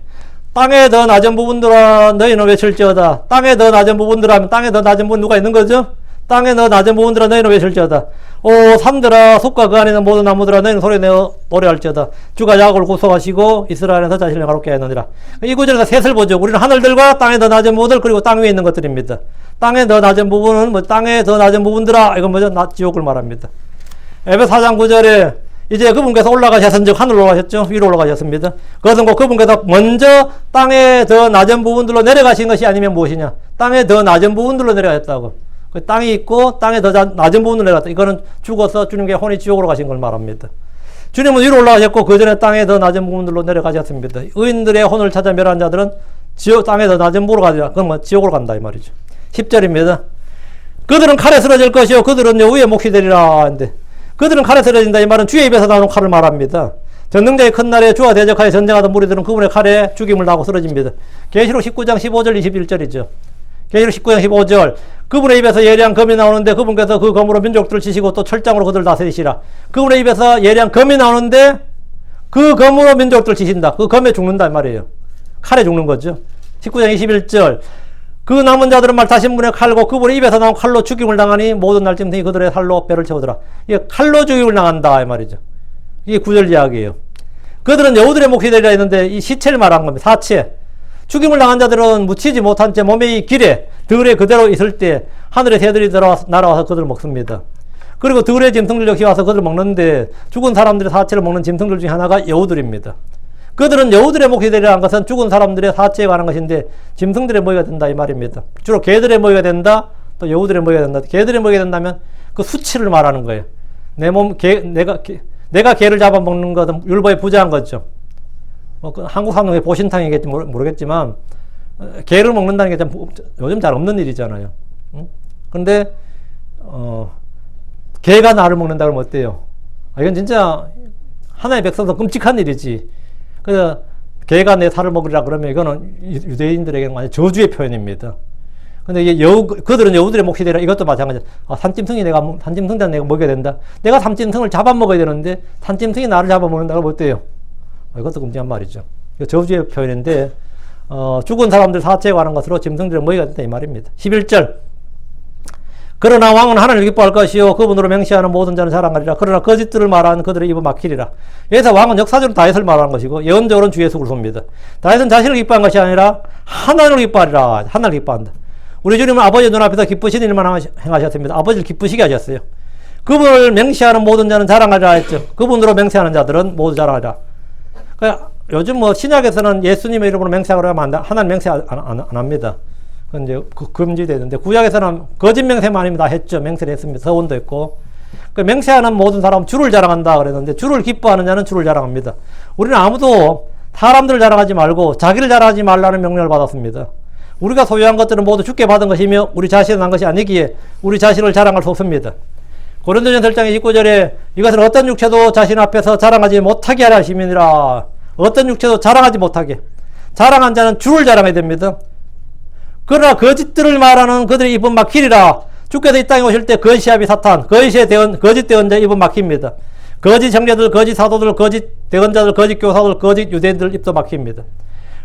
땅의 더 낮은 부분들아 너희는 외칠지어다. 땅의 더 낮은 부분들아 하면 땅의 더 낮은 부분 누가 있는 거죠? 땅의 더 낮은 부분들아 너희는 외칠지어다. 오 산들아 숲과 그 안에 있는 모든 나무들아 너희는 소리내어 노래할지어다. 주가 야곱을 구속하시고 이스라엘에서 자신을 가롭게 하였느니라. 이 구절에서 셋을 보죠. 우리는 하늘들과 땅의 더 낮은 부분들 그리고 땅 위에 있는 것들입니다. 땅의 더 낮은 부분은 뭐 땅의 더 낮은 부분들아 이건 뭐죠? 지옥을 말합니다. 에베소 4장 9절에 이제 그분께서 올라가셨은즉 하늘로 올라가셨죠. 위로 올라가셨습니다. 그것은 곧 그분께서 먼저 땅의 더 낮은 부분들로 내려가신 것이 아니면 무엇이냐? 땅의 더 낮은 부분들로 내려가셨다고. 그 땅이 있고 땅의 더 낮은 부분으로 내려갔다. 이거는 죽어서 주님께 혼이 지옥으로 가신 걸 말합니다. 주님은 위로 올라가셨고 그 전에 땅의 더 낮은 부분들로 내려가셨습니다. 의인들의 혼을 찾아 멸한 자들은 땅의 더 낮은 부분으로 가자. 그건 뭐 지옥으로 간다 이 말이죠. 10절입니다. 그들은 칼에 쓰러질 것이요 그들은 여우의 몫이 되리라 하는데 그들은 칼에 쓰러진다 이 말은 주의 입에서 나오는 칼을 말합니다. 전능자의 큰 날에 주와 대적하여 전쟁하던 무리들은 그분의 칼에 죽임을 당하고 쓰러집니다. 계시록 19장 15절 21절이죠. 계시록 19장 15절 그분의 입에서 예리한 검이 나오는데 그분께서 그 검으로 민족들을 치시고 또 철장으로 그들을 다스리시라. 그분의 입에서 예리한 검이 나오는데 그 검으로 민족들을 치신다. 그 검에 죽는다 이 말이에요. 칼에 죽는 거죠. 19장 21절 그 남은 자들은 말타신 분의 칼고 그분의 입에서 나온 칼로 죽임을 당하니 모든 날짐승이 그들의 살로 배를 채우더라. 이게 칼로 죽임을 당한다 이 말이죠. 이게 9절 이야기예요. 그들은 여우들의 몫이 되리라 했는데 이 시체를 말한 겁니다. 사체. 죽임을 당한 자들은 묻히지 못한 채 몸의 이 길에 들에 그대로 있을 때 하늘의 새들이 날아와서 그들을 먹습니다. 그리고 들의 짐승들 역시 와서 그들을 먹는데 죽은 사람들의 사체를 먹는 짐승들 중에 하나가 여우들입니다. 그들은 여우들의 몫이 되리라 한 것은 죽은 사람들의 사체에 관한 것인데 짐승들의 모이가 된다 이 말입니다. 주로 개들의 모이가 된다, 또 여우들이 먹여야 된다. 개들이 먹여야 된다면 그 수치를 말하는 거예요. 내가 개를 잡아먹는 것은 율법에 부재한 거죠. 그 한국 산동의 보신탕이겠지 모르겠지만 개를 먹는다는 게 요즘 잘 없는 일이잖아요. 그런데 개가 나를 먹는다 그러면 어때요? 이건 진짜 하나의 백성도 끔찍한 일이지. 그래서 개가 내 살을 먹으리라 그러면 이거는 유대인들에게는 완전 저주의 표현입니다. 근데 이게 그들은 여우들의 몫이 되라. 이것도 마찬가지야. 산짐승한테 내가 먹여야 된다. 내가 산짐승을 잡아먹어야 되는데 산짐승이 나를 잡아먹는다 그러면 어때요? 이것도 끔찍한 말이죠. 저주의 표현인데 죽은 사람들 사체에 관한 것으로 짐승들을 먹여야 된다 이 말입니다. 11절 그러나 왕은 하나님을 기뻐할 것이요 그분으로 맹세하는 모든 자는 자랑하리라. 그러나 거짓들을 말하는 그들의 입은 막히리라. 여기서 왕은 역사적으로 다윗을 말하는 것이고 예언적으로는 주 예수를 봅니다. 다윗은 자신을 기뻐한 것이 아니라 하나님을 기뻐하리라. 하나님을 기뻐한다. 우리 주님은 아버지 눈앞에서 기쁘신 일만 행하셨습니다. 아버지를 기쁘시게 하셨어요. 그분을 맹세하는 모든 자는 자랑하리라 했죠. 그분으로 맹세하는 자들은 모두 자랑하리라. 그러니까 요즘 뭐 신약에서는 예수님의 이름으로 맹세하라고 하면 안 돼. 하나님 맹세 안 합니다. 그건 이제 금지되는데 구약에서는 거짓 맹세만 아니면 다 했죠. 맹세를 했습니다. 서원도 했고. 그 맹세하는 모든 사람은 주를 자랑한다 그랬는데 주를 기뻐하는 자는 주를 자랑합니다. 우리는 아무도 사람들을 자랑하지 말고 자기를 자랑하지 말라는 명령을 받았습니다. 우리가 소유한 것들은 모두 주께 받은 것이며 우리 자신은 한 것이 아니기에 우리 자신을 자랑할 수 없습니다. 고린도전서 1장의 19절에 이것은 어떤 육체도 자신 앞에서 자랑하지 못하게 하라 하심이니라. 어떤 육체도 자랑하지 못하게. 자랑한 자는 주를 자랑해야 됩니다. 그러나 거짓들을 말하는 그들의 입은 막히리라. 주께서 이 땅에 오실 때 거짓시합이 사탄, 거짓 대언자의 입은 막힙니다. 거짓 형제들, 거짓 사도들, 거짓 대언자들, 거짓 교사들, 거짓 유대인들 입도 막힙니다.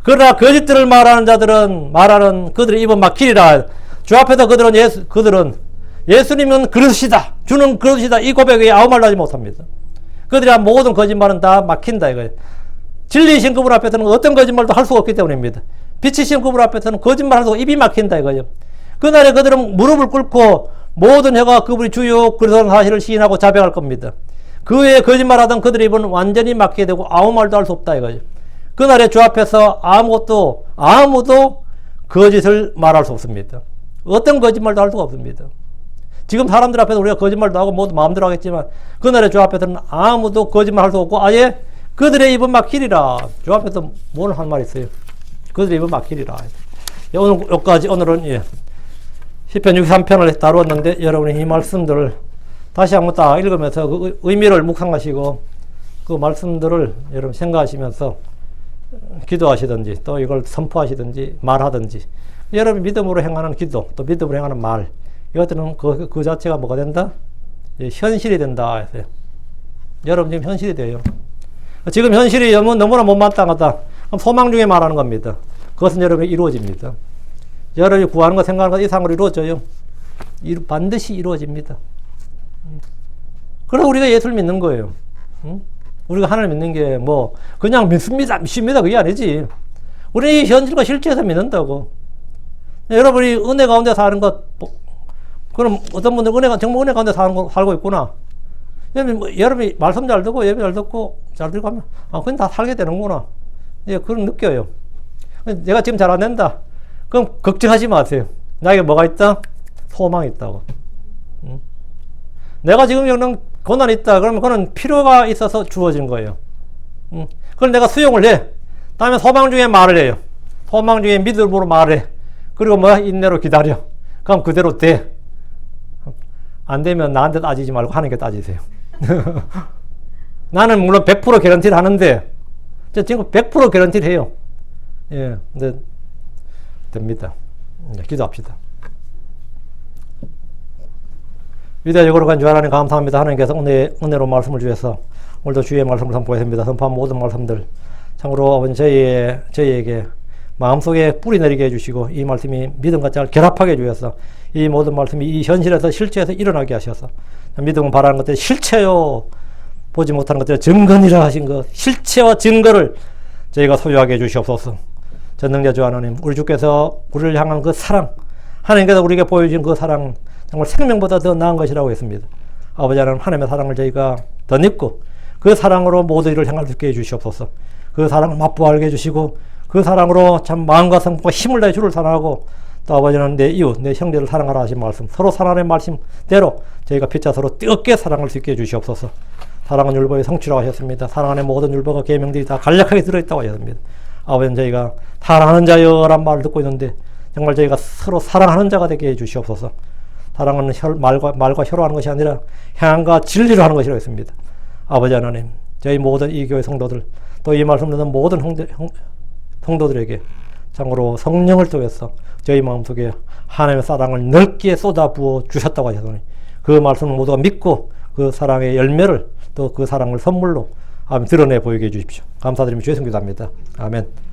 그러나 거짓들을 말하는 자들은 말하는 그들의 입은 막히리라. 주 앞에서 그들은 예수님은 그릇이다. 주는 그릇이다. 이 고백에 아무 말도 하지 못합니다. 그들이 한 모든 거짓말은 다 막힌다 이거예요. 진리이신 그분 앞에서는 어떤 거짓말도 할 수가 없기 때문입니다. 빛이신 그분 앞에서는 거짓말 할 수가 이입이 막힌다 이거예요. 그날에 그들은 무릎을 꿇고 모든 혀가 그분이 주요 그리스도라는 사실을 시인하고 자백할 겁니다. 그 외에 거짓말하던 그들의 입은 완전히 막히게 되고 아무 말도 할 수 없다 이거예요. 그날에 주 앞에서 아무도 거짓을 말할 수 없습니다. 어떤 거짓말도 할 수가 없습니다. 지금 사람들 앞에서 우리가 거짓말도 하고 모두 마음대로 하겠지만 그날에 주 앞에서는 아무도 거짓말 할 수 없고 아예 그들의 입은 막히리라. 주 앞에서 뭘 한 말 있어요. 그들의 입은 막히리라. 오늘 여기까지 오늘은 시편 63편을 다루었는데 여러분이 이 말씀들을 다시 한번 딱 읽으면서 그 의미를 묵상하시고 그 말씀들을 여러분 생각하시면서 기도하시든지 또 이걸 선포하시든지 말하든지 여러분이 믿음으로 행하는 기도 또 믿음으로 행하는 말 이것들은 그 자체가 뭐가 된다? 현실이 된다 했어요. 여러분 지금 현실이 돼요. 지금 현실이 너무나 못마땅하다. 그럼 소망 중에 말하는 겁니다. 그것은 여러분이 이루어집니다. 여러분이 구하는 것 생각하는 것 이상으로 이루어져요. 반드시 이루어집니다. 그래서 우리가 예수를 믿는 거예요. 우리가 하나님 믿는 게 뭐 그냥 믿습니다 그게 아니지. 우리 이 현실과 실체에서 믿는다고. 여러분이 은혜 가운데 사는 것 그럼 어떤 분들 정말 은혜 가운데 살고 있구나. 여러분이 말씀 잘 듣고 예배 잘 듣고 잘 들고 하면 그냥 다 살게 되는구나. 그런 느껴요. 내가 지금 잘 안 된다. 그럼 걱정하지 마세요. 나에게 뭐가 있다? 소망이 있다고. 내가 지금 이런 고난이 있다. 그러면 그건 필요가 있어서 주어진 거예요. 그걸 내가 수용을 해. 다음에 소망 중에 말을 해요. 소망 중에 믿음으로 말해. 그리고 인내로 기다려. 그럼 그대로 돼. 안 되면 나한테 따지지 말고 하나님께 따지세요. 나는 물론 100% 개런티를 하는데 지금 100% 개런티를 해요. 예, 근데 됩니다. 기도합시다. 위대하고 거룩한 주 하나님 감사합니다. 하나님께서 은혜로 말씀을 주셔서 오늘도 주의 말씀을 선포했습니다. 선포한 모든 말씀들 참으로 아버지 저희에게 마음속에 뿌리 내리게 해주시고 이 말씀이 믿음과 잘 결합하게 해주셔서 이 모든 말씀이 이 현실에서 실체에서 일어나게 하셔서 믿음은 바라는 것들이 실체요 보지 못하는 것들이 증거니라 하신 것 실체와 증거를 저희가 소유하게 해주시옵소서. 전능자 주 하나님 우리 주께서 우리를 향한 그 사랑 하나님께서 우리에게 보여주신 그 사랑 정말 생명보다 더 나은 것이라고 했습니다. 아버지 하나님 하나님의 사랑을 저희가 덧입고 그 사랑으로 모두 일을 행할 수 있게 해주시옵소서. 그 사랑을 맛보아 알게 해주시고 그 사랑으로 참 마음과 성과 힘을 다해 주를 사랑하고 또 아버지는 내 이웃, 내 형제를 사랑하라 하신 말씀, 서로 사랑하는 말씀대로 저희가 피차 서로 뜨겁게 사랑할 수 있게 해주시옵소서. 사랑은 율법의 성취라고 하셨습니다. 사랑 안에 모든 율법과 계명들이 다 간략하게 들어있다고 하셨습니다. 아버지는 저희가 사랑하는 자여란 말을 듣고 있는데 정말 저희가 서로 사랑하는 자가 되게 해주시옵소서. 사랑은 말과 혀로 하는 것이 아니라 향과 진리로 하는 것이라고 했습니다. 아버지 하나님, 저희 모든 이 교회 성도들, 또 이 말씀 듣는 모든 성도들에게 참으로 성령을 통해서 저희 마음속에 하나님의 사랑을 넓게 쏟아부어 주셨다고 하셨으니 그 말씀을 모두가 믿고 그 사랑의 열매를 또 그 사랑을 선물로 드러내 보이게 해주십시오. 감사드리며 주의 성기도합니다. 아멘.